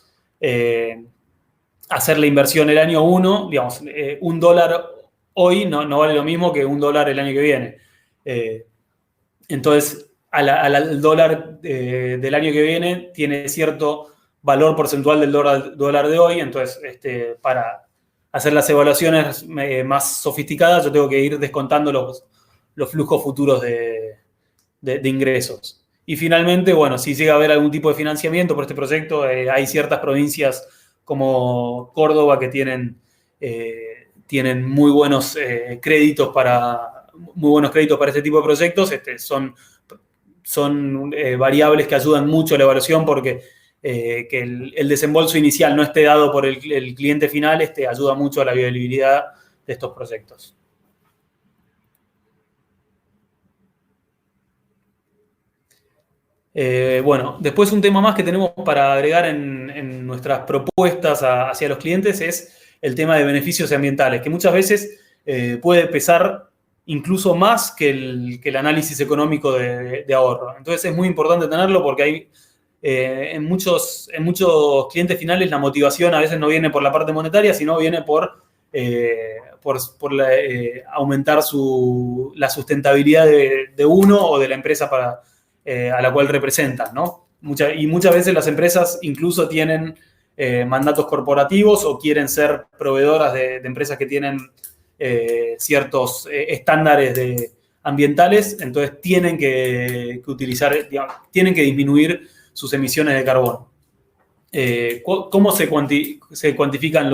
hacer la inversión el año 1, digamos, $1 hoy no vale lo mismo que $1 el año que viene. Entonces, al dólar del año que viene tiene cierto valor porcentual del dólar de hoy. Entonces, para hacer las evaluaciones más sofisticadas, yo tengo que ir descontando los flujos futuros de ingresos. Y finalmente, bueno, si llega a haber algún tipo de financiamiento por este proyecto, hay ciertas provincias como Córdoba que tienen muy buenos créditos para este tipo de proyectos. Son variables que ayudan mucho a la evaluación porque que el desembolso inicial no esté dado por el cliente final ayuda mucho a la viabilidad de estos proyectos. Bueno, después un tema más que tenemos para agregar en nuestras propuestas hacia los clientes es el tema de beneficios ambientales, que muchas veces puede pesar incluso más que el análisis económico de ahorro. Entonces es muy importante tenerlo porque hay en muchos clientes finales la motivación a veces no viene por la parte monetaria, sino viene por aumentar la sustentabilidad de uno o de la empresa a la cual representan, ¿no? Muchas veces las empresas incluso tienen mandatos corporativos o quieren ser proveedoras de empresas que tienen ciertos estándares ambientales, entonces tienen que tienen que disminuir sus emisiones de carbono. ¿Cómo se cuantifican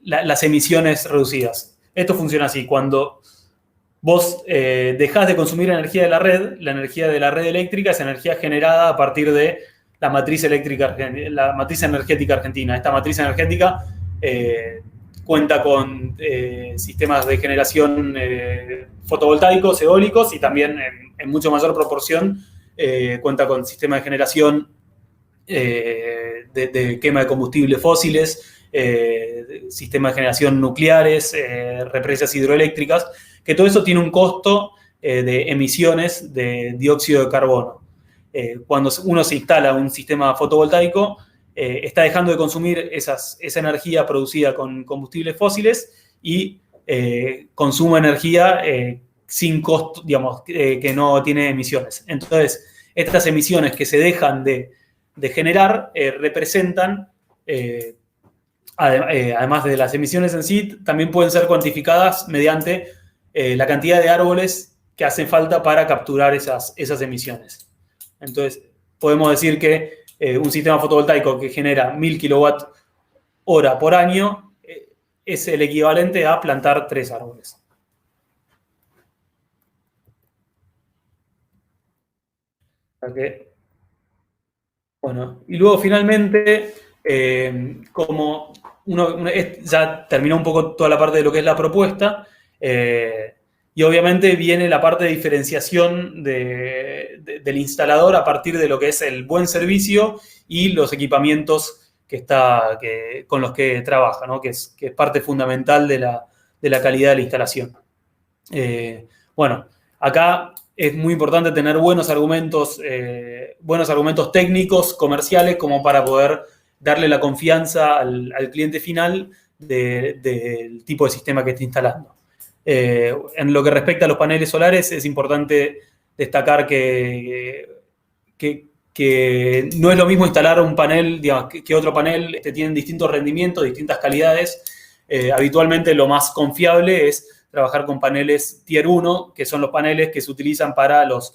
las emisiones reducidas? Esto funciona así: cuando vos dejás de consumir energía de la red, la energía de la red eléctrica es energía generada a partir de la matriz energética argentina. Esta matriz energética cuenta con sistemas de generación fotovoltaicos, eólicos, y también en mucho mayor proporción cuenta con sistemas de generación de quema de combustibles fósiles, sistemas de generación nucleares, represas hidroeléctricas, que todo eso tiene un costo de emisiones de dióxido de carbono. Cuando uno se instala un sistema fotovoltaico, está dejando de consumir esa energía producida con combustibles fósiles y consume energía sin costo, digamos, que no tiene emisiones. Entonces, estas emisiones que se dejan de generar representan, además de las emisiones en sí, también pueden ser cuantificadas mediante la cantidad de árboles que hacen falta para capturar esas emisiones. Entonces, podemos decir que un sistema fotovoltaico que genera 1000 kWh por año es el equivalente a plantar 3 árboles. Okay. Bueno, y luego finalmente, como ya terminó un poco toda la parte de lo que es la propuesta, y obviamente viene la parte de diferenciación del instalador a partir de lo que es el buen servicio y los equipamientos con los que trabaja, ¿no? que es parte fundamental de la calidad de la instalación. Bueno, acá es muy importante tener buenos argumentos técnicos, comerciales, como para poder darle la confianza al cliente final del tipo de sistema que está instalando. En lo que respecta a los paneles solares, es importante destacar que no es lo mismo instalar un panel, digamos, que otro panel. Tienen distintos rendimientos, distintas calidades. Habitualmente lo más confiable es trabajar con paneles Tier 1, que son los paneles que se utilizan para los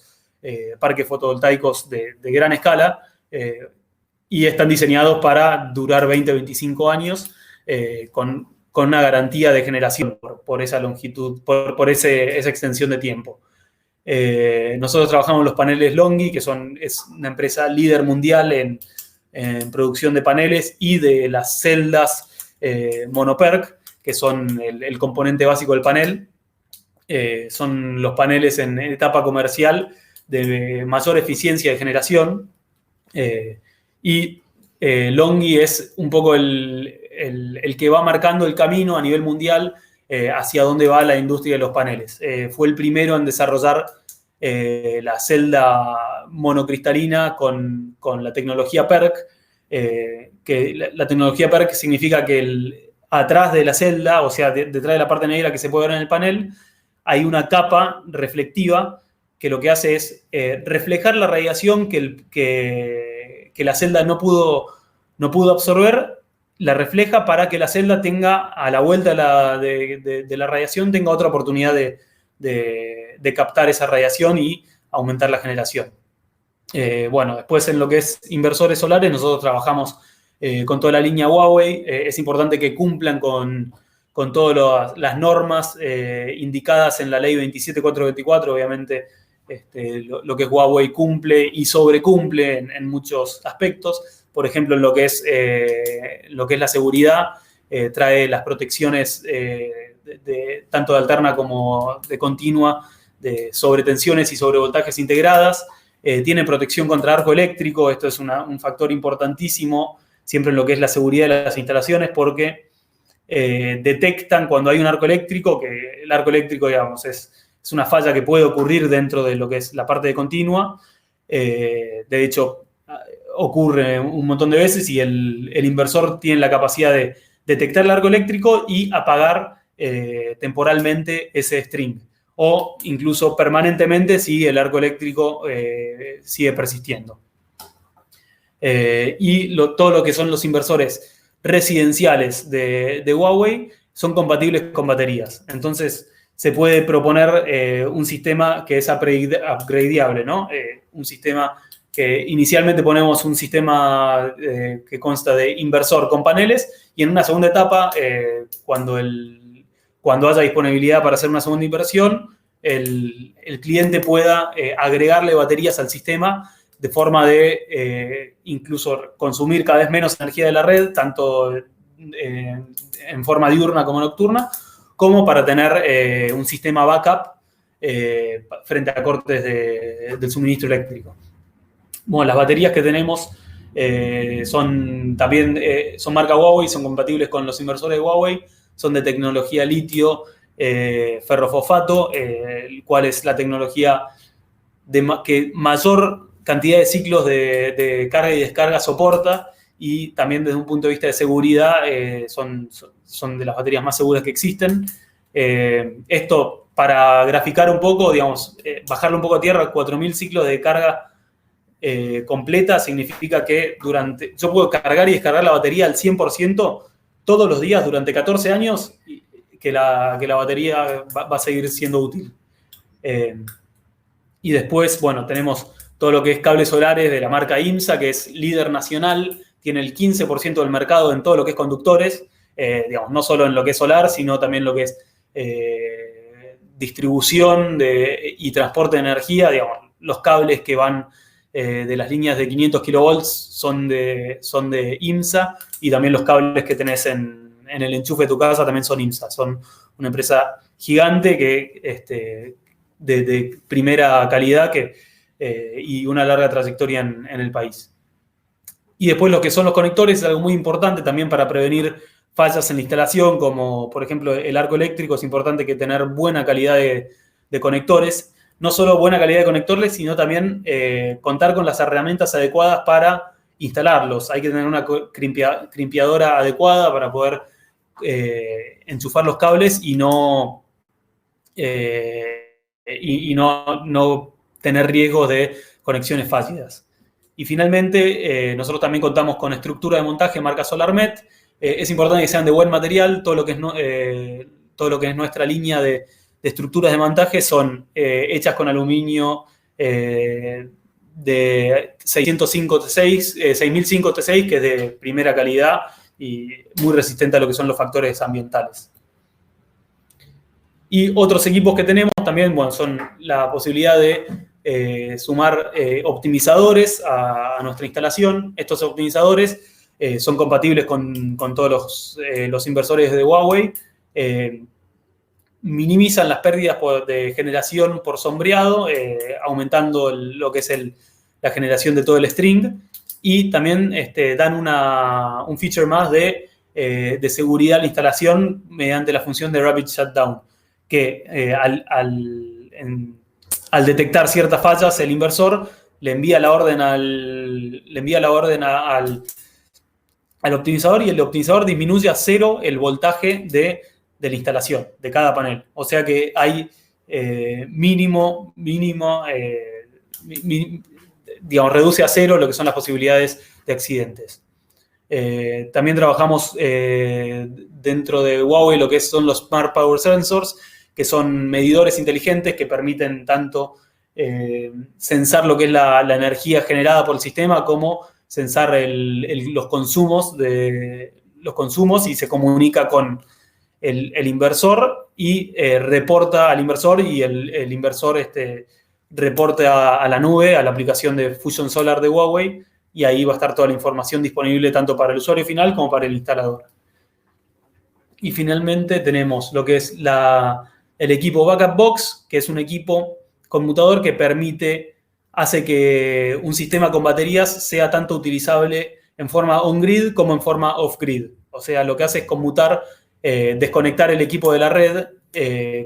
parques fotovoltaicos de gran escala, y están diseñados para durar 20, 25 años con una garantía de generación por esa longitud, por esa extensión de tiempo. Nosotros trabajamos los paneles LONGi, que es una empresa líder mundial en producción de paneles y de las celdas monoperc, que son el componente básico del panel. Son los paneles en etapa comercial de mayor eficiencia de generación. Y LONGi es un poco el que va marcando el camino a nivel mundial hacia dónde va la industria de los paneles. Fue el primero en desarrollar la celda monocristalina con la tecnología PERC, que la tecnología PERC significa que atrás de la celda, o sea, detrás de la parte negra que se puede ver en el panel, hay una capa reflectiva que lo que hace es reflejar la radiación que la celda no pudo absorber, la refleja para que la celda tenga, a la vuelta de la radiación, tenga otra oportunidad de captar esa radiación y aumentar la generación. Bueno, después en lo que es inversores solares, nosotros trabajamos con toda la línea Huawei. Es importante que cumplan con todas las normas indicadas en la ley 27424, obviamente. Lo que es Huawei cumple y sobrecumple en muchos aspectos. Por ejemplo, en lo que es la seguridad, trae las protecciones tanto de alterna como de continua, de sobretensiones y sobrevoltajes integradas. Tiene protección contra arco eléctrico. Esto es un factor importantísimo siempre en lo que es la seguridad de las instalaciones, porque detectan cuando hay un arco eléctrico, que el arco eléctrico, digamos, es una falla que puede ocurrir dentro de lo que es la parte de continua. De hecho, ocurre un montón de veces y el inversor tiene la capacidad de detectar el arco eléctrico y apagar temporalmente ese string, o incluso permanentemente si el arco eléctrico sigue persistiendo. Y todo lo que son los inversores residenciales de Huawei son compatibles con baterías. Entonces, se puede proponer un sistema que es upgradeable, ¿no? Un sistema que inicialmente ponemos un sistema que consta de inversor con paneles, y en una segunda etapa, cuando haya disponibilidad para hacer una segunda inversión, el cliente pueda agregarle baterías al sistema de forma de incluso consumir cada vez menos energía de la red, tanto en forma diurna como nocturna, como para tener un sistema backup frente a cortes del suministro eléctrico. Bueno, las baterías que tenemos son marca Huawei, son compatibles con los inversores de Huawei, son de tecnología litio ferrofosfato, el cual es la tecnología que mayor cantidad de ciclos de carga y descarga soporta, y también desde un punto de vista de seguridad son de las baterías más seguras que existen. Esto, para graficar un poco, digamos, bajarlo un poco a tierra, 4.000 ciclos de carga completa significa que yo puedo cargar y descargar la batería al 100% todos los días durante 14 años, que la batería va a seguir siendo útil. Y después, bueno, tenemos todo lo que es cables solares de la marca IMSA, que es líder nacional, tiene el 15% del mercado en todo lo que es conductores, digamos, no solo en lo que es solar, sino también lo que es distribución y transporte de energía. Digamos, los cables que van de las líneas de 500 kilovolts son de IMSA, y también los cables que tenés en el enchufe de tu casa también son IMSA. Son una empresa gigante de primera calidad y una larga trayectoria en el país. Y después lo que son los conectores es algo muy importante también para prevenir fallas en la instalación, como por ejemplo el arco eléctrico. Es importante que tener buena calidad de conectores. No solo buena calidad de conectores, sino también contar con las herramientas adecuadas para instalarlos. Hay que tener una crimpiadora adecuada para poder enchufar los cables y no tener riesgos de conexiones fallidas. Y finalmente, nosotros también contamos con estructura de montaje marca SolarMet. Es importante que sean de buen material, todo lo todo lo que es nuestra línea de estructuras de montaje son hechas con aluminio de 6005 T6, que es de primera calidad y muy resistente a lo que son los factores ambientales. Y otros equipos que tenemos también, bueno, son la posibilidad de sumar optimizadores a nuestra instalación. Estos optimizadores son compatibles con todos los inversores de Huawei. Minimizan las pérdidas de generación por sombreado, aumentando lo que es la generación de todo el string. Y también dan un feature más de seguridad a la instalación mediante la función de Rapid Shutdown, que al detectar ciertas fallas, el inversor le envía la orden al optimizador, y el optimizador disminuye a 0 el voltaje de la instalación, de cada panel. O sea que hay digamos, reduce a 0 lo que son las posibilidades de accidentes. También trabajamos dentro de Huawei lo que son los Smart Power Sensors, que son medidores inteligentes que permiten tanto censar lo que es la energía generada por el sistema, como censar los consumos, y se comunica con el inversor y reporta al inversor, y el inversor reporta a la nube, a la aplicación de Fusion Solar de Huawei, y ahí va a estar toda la información disponible tanto para el usuario final como para el instalador. Y finalmente tenemos lo que es el equipo Backup Box, que es un equipo conmutador que hace que un sistema con baterías sea tanto utilizable en forma on-grid como en forma off-grid. O sea, lo que hace es conmutar, desconectar el equipo de la red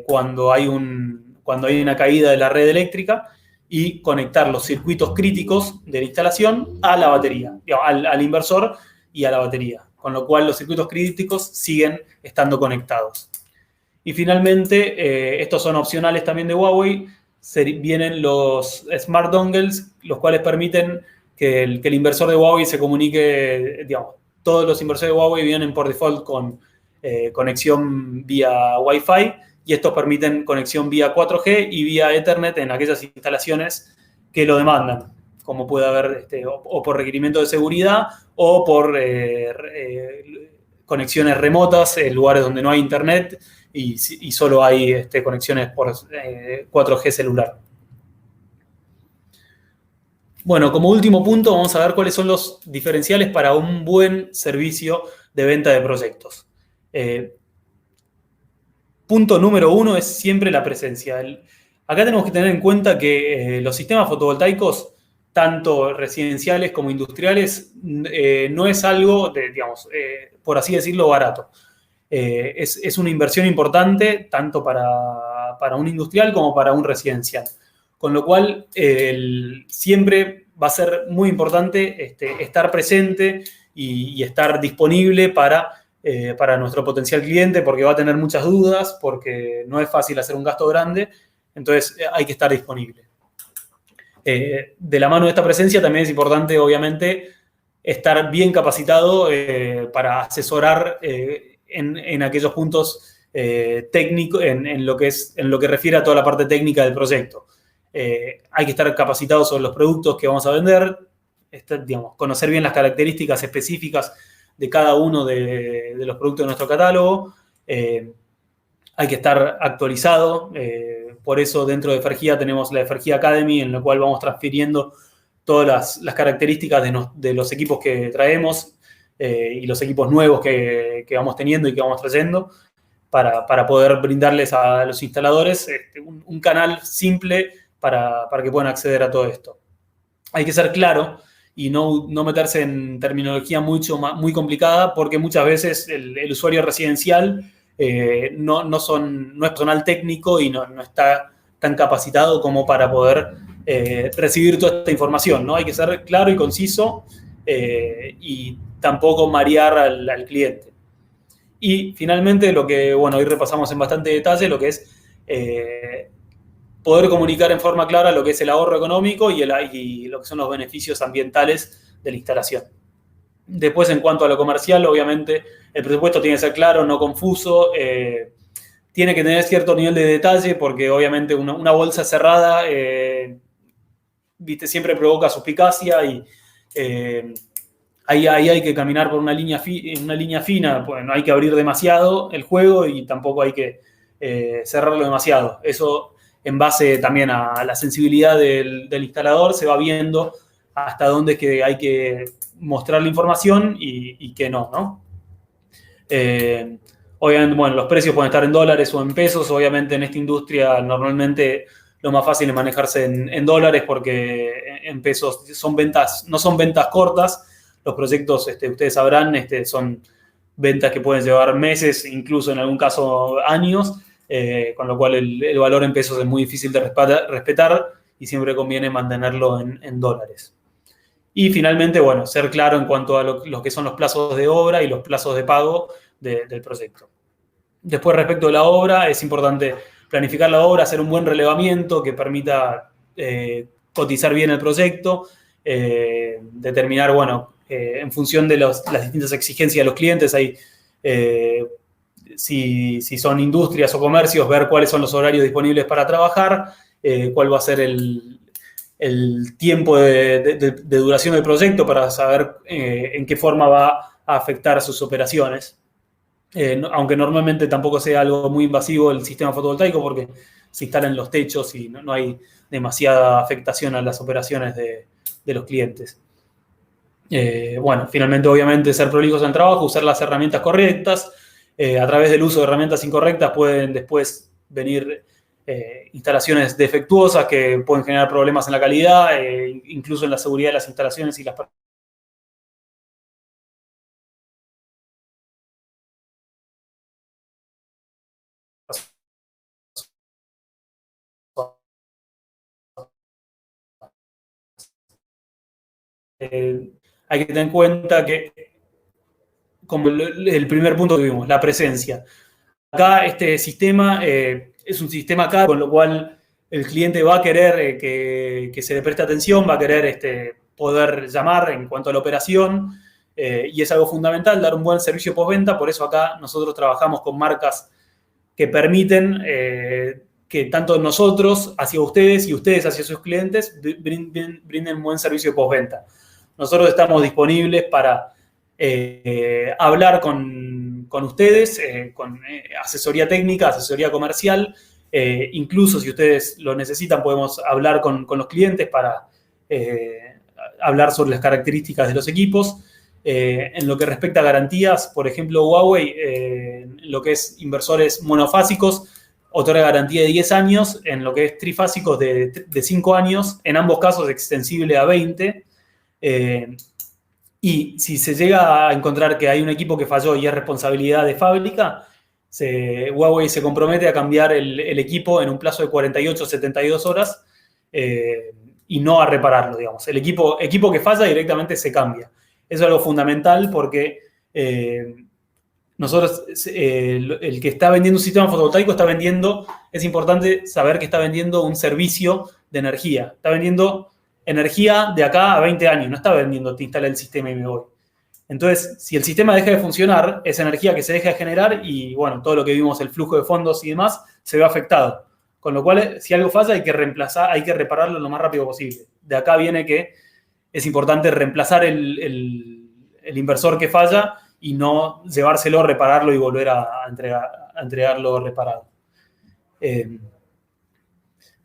cuando hay una caída de la red eléctrica, y conectar los circuitos críticos de la instalación a la batería, al inversor y a la batería, con lo cual los circuitos críticos siguen estando conectados. Y finalmente, estos son opcionales también de Huawei, vienen los Smart Dongles, los cuales permiten que el inversor de Huawei se comunique, digamos, todos los inversores de Huawei vienen por default con conexión vía Wi-Fi, y estos permiten conexión vía 4G y vía Ethernet en aquellas instalaciones que lo demandan, como puede haber o por requerimiento de seguridad o por conexiones remotas en lugares donde no hay internet y solo hay conexiones por 4G celular. Bueno, como último punto vamos a ver cuáles son los diferenciales para un buen servicio de venta de proyectos. Punto número 1 es siempre la presencia. Acá tenemos que tener en cuenta que los sistemas fotovoltaicos, tanto residenciales como industriales, no es algo, digamos, por así decirlo, barato. Es una inversión importante tanto para un industrial como para un residencial. Con lo cual, siempre va a ser muy importante estar presente y estar disponible para nuestro potencial cliente, porque va a tener muchas dudas, porque no es fácil hacer un gasto grande, entonces hay que estar disponible. De la mano de esta presencia también es importante, obviamente, estar bien capacitado para asesorar en aquellos puntos técnicos, en lo que refiere a toda la parte técnica del proyecto. Hay que estar capacitado sobre los productos que vamos a vender, digamos, conocer bien las características específicas de cada uno de los productos de nuestro catálogo. Hay que estar actualizado. Por eso dentro de Fergia tenemos la Fergia Academy, en la cual vamos transfiriendo todas las características de los equipos que traemos y los equipos nuevos que vamos teniendo y que vamos trayendo para poder brindarles a los instaladores un canal simple para que puedan acceder a todo esto. Hay que ser claro y no meterse en terminología muy complicada, porque muchas veces el usuario residencial no es personal técnico y no está tan capacitado como para poder recibir toda esta información, ¿no? Hay que ser claro y conciso y tampoco marear al cliente. Y finalmente, lo que, bueno, hoy repasamos en bastante detalle, lo que es poder comunicar en forma clara lo que es el ahorro económico y lo que son los beneficios ambientales de la instalación. Después, en cuanto a lo comercial, obviamente, el presupuesto tiene que ser claro, no confuso, tiene que tener cierto nivel de detalle porque obviamente una bolsa cerrada viste, siempre provoca suspicacia y ahí hay que caminar por una línea fina, pues no hay que abrir demasiado el juego y tampoco hay que cerrarlo demasiado. Eso en base también a la sensibilidad del instalador se va viendo hasta dónde es que hay que mostrar la información y qué no, ¿no? Obviamente, bueno, los precios pueden estar en dólares o en pesos. Obviamente en esta industria normalmente lo más fácil es manejarse en dólares porque en pesos no son ventas cortas. Los proyectos, ustedes sabrán, son ventas que pueden llevar meses, incluso en algún caso años, con lo cual el valor en pesos es muy difícil de respetar y siempre conviene mantenerlo en dólares. Y finalmente, bueno, ser claro en cuanto a lo que son los plazos de obra y los plazos de pago del proyecto. Después, respecto a la obra, es importante planificar la obra, hacer un buen relevamiento que permita cotizar bien el proyecto, determinar, bueno, en función de las distintas exigencias de los clientes, si son industrias o comercios, ver cuáles son los horarios disponibles para trabajar, cuál va a ser el tiempo de duración del proyecto para saber en qué forma va a afectar sus operaciones. Aunque normalmente tampoco sea algo muy invasivo el sistema fotovoltaico porque se instala en los techos y no hay demasiada afectación a las operaciones de los clientes. Bueno, finalmente, obviamente, ser prolijos en el trabajo, usar las herramientas correctas. A través del uso de herramientas incorrectas pueden después venir instalaciones defectuosas que pueden generar problemas en la calidad, incluso en la seguridad de las instalaciones y las personas. Hay que tener en cuenta que, como el primer punto que vimos, la presencia. Acá este sistema es un sistema caro, con lo cual el cliente va a querer que se le preste atención, va a querer poder llamar en cuanto a la operación y es algo fundamental, dar un buen servicio postventa. Por eso acá nosotros trabajamos con marcas que permiten que tanto nosotros hacia ustedes y ustedes hacia sus clientes brinden buen servicio postventa. Nosotros estamos disponibles para hablar con ustedes, con asesoría técnica, asesoría comercial. Incluso si ustedes lo necesitan, podemos hablar con los clientes para hablar sobre las características de los equipos. En lo que respecta a garantías, por ejemplo, Huawei, en lo que es inversores monofásicos, otorga garantía de 10 años, en lo que es trifásicos de 5 años, en ambos casos extensible a 20. Y si se llega a encontrar que hay un equipo que falló y es responsabilidad de fábrica, Huawei se compromete a cambiar el equipo en un plazo de 48 72 horas y no a repararlo, digamos. El equipo que falla directamente se cambia. Eso es algo fundamental porque nosotros, el que está vendiendo un sistema fotovoltaico es importante saber que está vendiendo un servicio de energía. Está vendiendo energía de acá a 20 años, no está vendiendo, te instala el sistema y me voy. Entonces, si el sistema deja de funcionar, es energía que se deja de generar y, bueno, todo lo que vimos, el flujo de fondos y demás, se ve afectado. Con lo cual, si algo falla, hay que repararlo lo más rápido posible. De acá viene que es importante reemplazar el inversor que falla y no llevárselo, repararlo y volver a entregarlo reparado.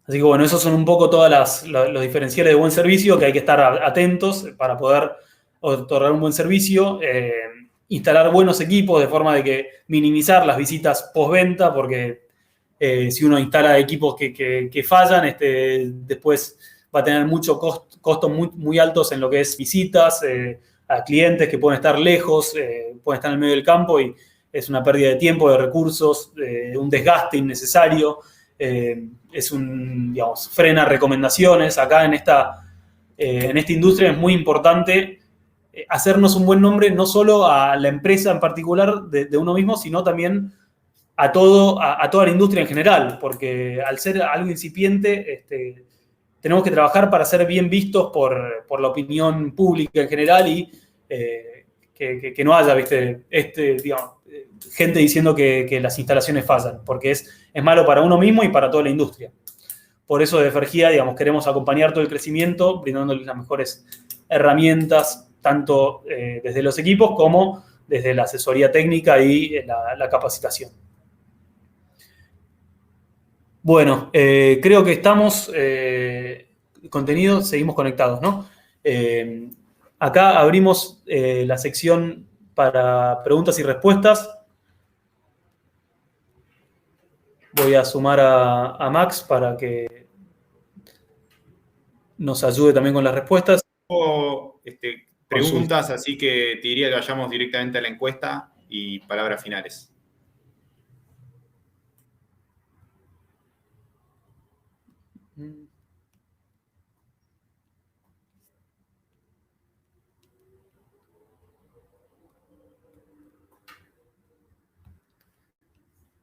Así que bueno, esos son un poco todos los diferenciales de buen servicio que hay que estar atentos para poder otorgar un buen servicio, instalar buenos equipos de forma de que minimizar las visitas postventa, porque si uno instala equipos que fallan, después va a tener muchos costos muy, muy altos en lo que es visitas a clientes que pueden estar lejos, pueden estar en el medio del campo y es una pérdida de tiempo, de recursos, un desgaste innecesario. Frena recomendaciones. Acá en esta industria es muy importante hacernos un buen nombre, no solo a la empresa en particular de uno mismo, sino también a toda la industria en general, porque al ser algo incipiente, tenemos que trabajar para ser bien vistos por la opinión pública en general y que no haya, gente diciendo que las instalaciones fallan, porque es malo para uno mismo y para toda la industria. Por eso de Fergia, digamos, queremos acompañar todo el crecimiento, brindándoles las mejores herramientas, tanto desde los equipos como desde la asesoría técnica y la capacitación. Bueno, creo que estamos, contenido, seguimos conectados, ¿no? Acá abrimos la sección para preguntas y respuestas. Voy a sumar a Max para que nos ayude también con las respuestas. Preguntas, así que te diría que vayamos directamente a la encuesta y palabras finales.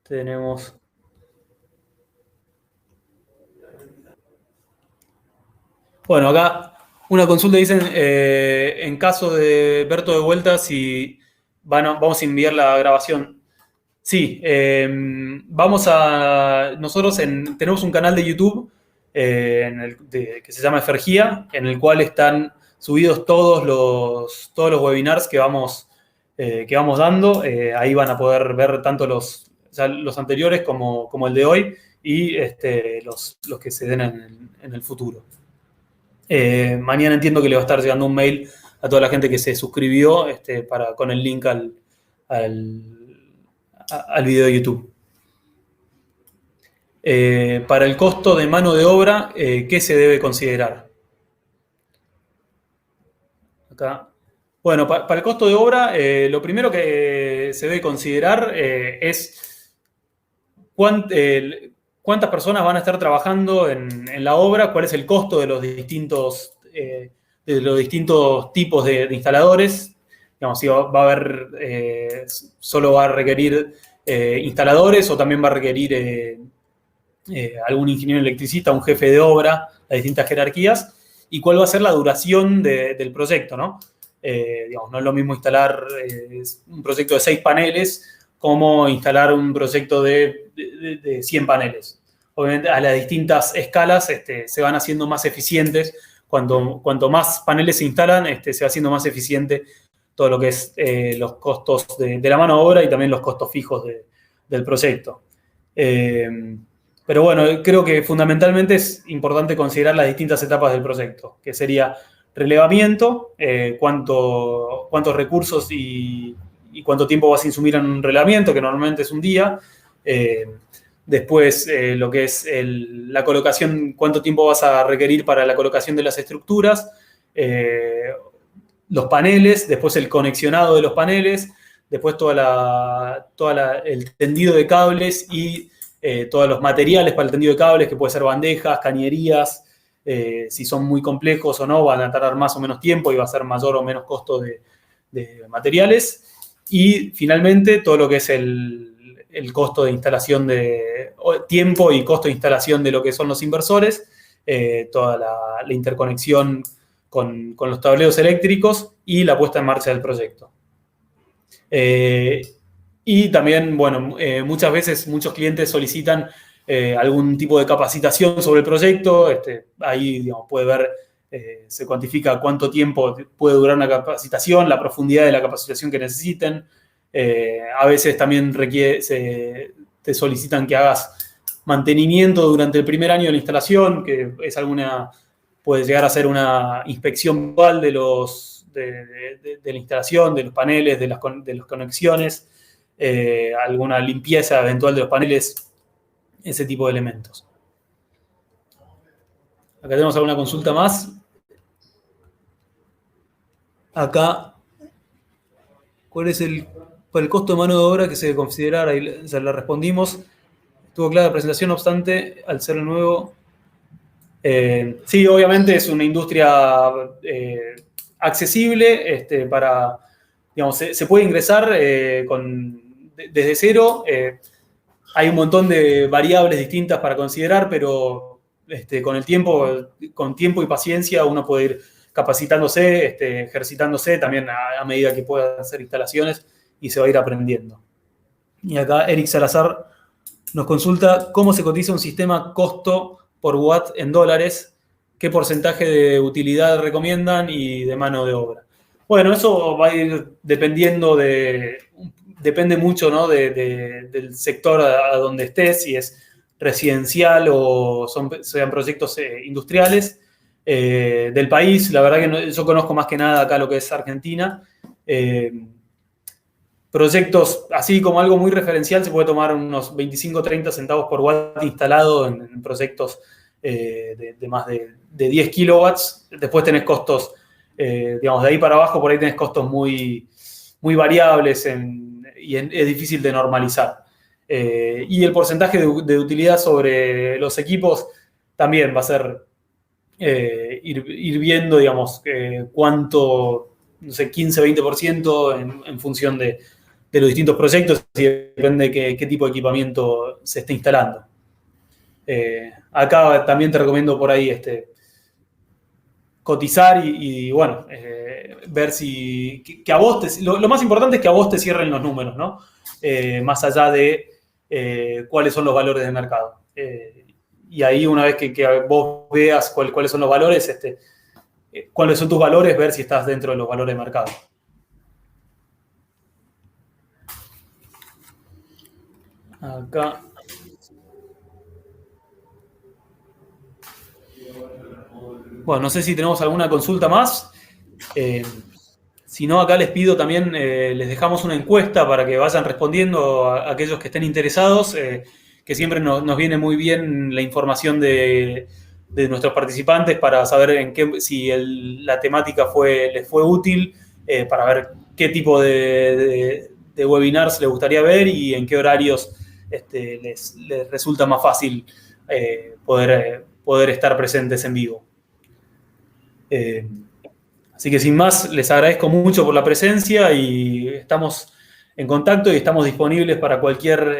Tenemos... Bueno, acá una consulta dicen, en caso de Berto de vuelta, si vamos a enviar la grabación. Sí, nosotros tenemos un canal de YouTube que se llama Fergia, en el cual están subidos todos los webinars que vamos dando. Ahí van a poder ver tanto los anteriores como el de hoy y los que se den en el futuro. Mañana entiendo que le va a estar llegando un mail a toda la gente que se suscribió con el link al video de YouTube. Para el costo de mano de obra, ¿qué se debe considerar? Acá. Bueno, para el costo de obra, lo primero que se debe considerar es cuántas personas van a estar trabajando en la obra, cuál es el costo de los distintos tipos de instaladores. Digamos, si va a haber, solo va a requerir instaladores o también va a requerir algún ingeniero electricista, un jefe de obra, las distintas jerarquías, y cuál va a ser la duración del proyecto, ¿no? Digamos, no es lo mismo instalar un proyecto de 6 paneles como instalar un proyecto de 100 paneles. Obviamente, a las distintas escalas se van haciendo más eficientes. Cuanto más paneles se instalan, se va haciendo más eficiente todo lo que es los costos de la mano de obra y también los costos fijos del proyecto. Pero bueno, creo que fundamentalmente es importante considerar las distintas etapas del proyecto, que sería relevamiento, cuántos recursos y cuánto tiempo vas a insumir en un relevamiento, que normalmente es un día. Después, lo que es la colocación, cuánto tiempo vas a requerir para la colocación de las estructuras, los paneles, después el conexionado de los paneles, después todo el tendido de cables y todos los materiales para el tendido de cables, que puede ser bandejas, cañerías, si son muy complejos o no, van a tardar más o menos tiempo y va a ser mayor o menos costo de materiales. Y finalmente todo lo que es el costo de instalación tiempo y costo de instalación de lo que son los inversores, toda la interconexión con los tableros eléctricos y la puesta en marcha del proyecto. Y también, bueno, muchas veces muchos clientes solicitan algún tipo de capacitación sobre el proyecto. Ahí, digamos, puede ver, se cuantifica cuánto tiempo puede durar una capacitación, la profundidad de la capacitación que necesiten. A veces también te solicitan que hagas mantenimiento durante el primer año de la instalación, que es puede llegar a ser una inspección global de la instalación, de los paneles, de las conexiones, alguna limpieza eventual de los paneles, ese tipo de elementos. Acá tenemos alguna consulta más. Acá, ¿cuál es el costo de mano de obra que se debe considerar? Ahí ya le respondimos. Estuvo clara la presentación, no obstante, al ser nuevo... sí, obviamente es una industria accesible digamos, se puede ingresar desde cero. Hay un montón de variables distintas para considerar, pero con tiempo y paciencia uno puede ir capacitándose, ejercitándose también a medida que pueda hacer instalaciones y se va a ir aprendiendo. Y acá Eric Salazar nos consulta cómo se cotiza un sistema costo por watt en dólares, qué porcentaje de utilidad recomiendan y de mano de obra. Bueno, eso va a ir dependiendo depende mucho, ¿no? del sector a donde estés, si es residencial o sean proyectos industriales. Del país, la verdad que no, yo conozco más que nada acá lo que es Argentina. Proyectos, así como algo muy referencial, se puede tomar unos 25-30 centavos por watt instalado en proyectos de más de 10 kilowatts. Después tenés costos, digamos, de ahí para abajo, por ahí tenés costos muy, muy variables es difícil de normalizar. Y el porcentaje de utilidad sobre los equipos también va a ser ir viendo, digamos, cuánto, no sé, 15-20% en función de los distintos proyectos y depende de qué tipo de equipamiento se esté instalando. Acá también te recomiendo por ahí cotizar y bueno, ver si que a vos lo más importante es que a vos te cierren los números, ¿no? Más allá de cuáles son los valores de mercado. Y ahí una vez que vos veas cuáles son los valores, cuáles son tus valores, ver si estás dentro de los valores de mercado. Acá. Bueno, no sé si tenemos alguna consulta más. Si no, acá les pido también, les dejamos una encuesta para que vayan respondiendo a aquellos que estén interesados, que siempre nos viene muy bien la información de nuestros participantes para saber si la temática les fue útil, para ver qué tipo de webinars les gustaría ver y en qué horarios les resulta más fácil poder estar presentes en vivo. Así que sin más, les agradezco mucho por la presencia y estamos en contacto y estamos disponibles para cualquier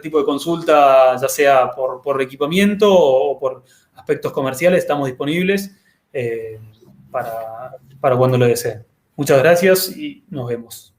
tipo de consulta, ya sea por equipamiento o por aspectos comerciales, estamos disponibles para cuando lo deseen. Muchas gracias y nos vemos.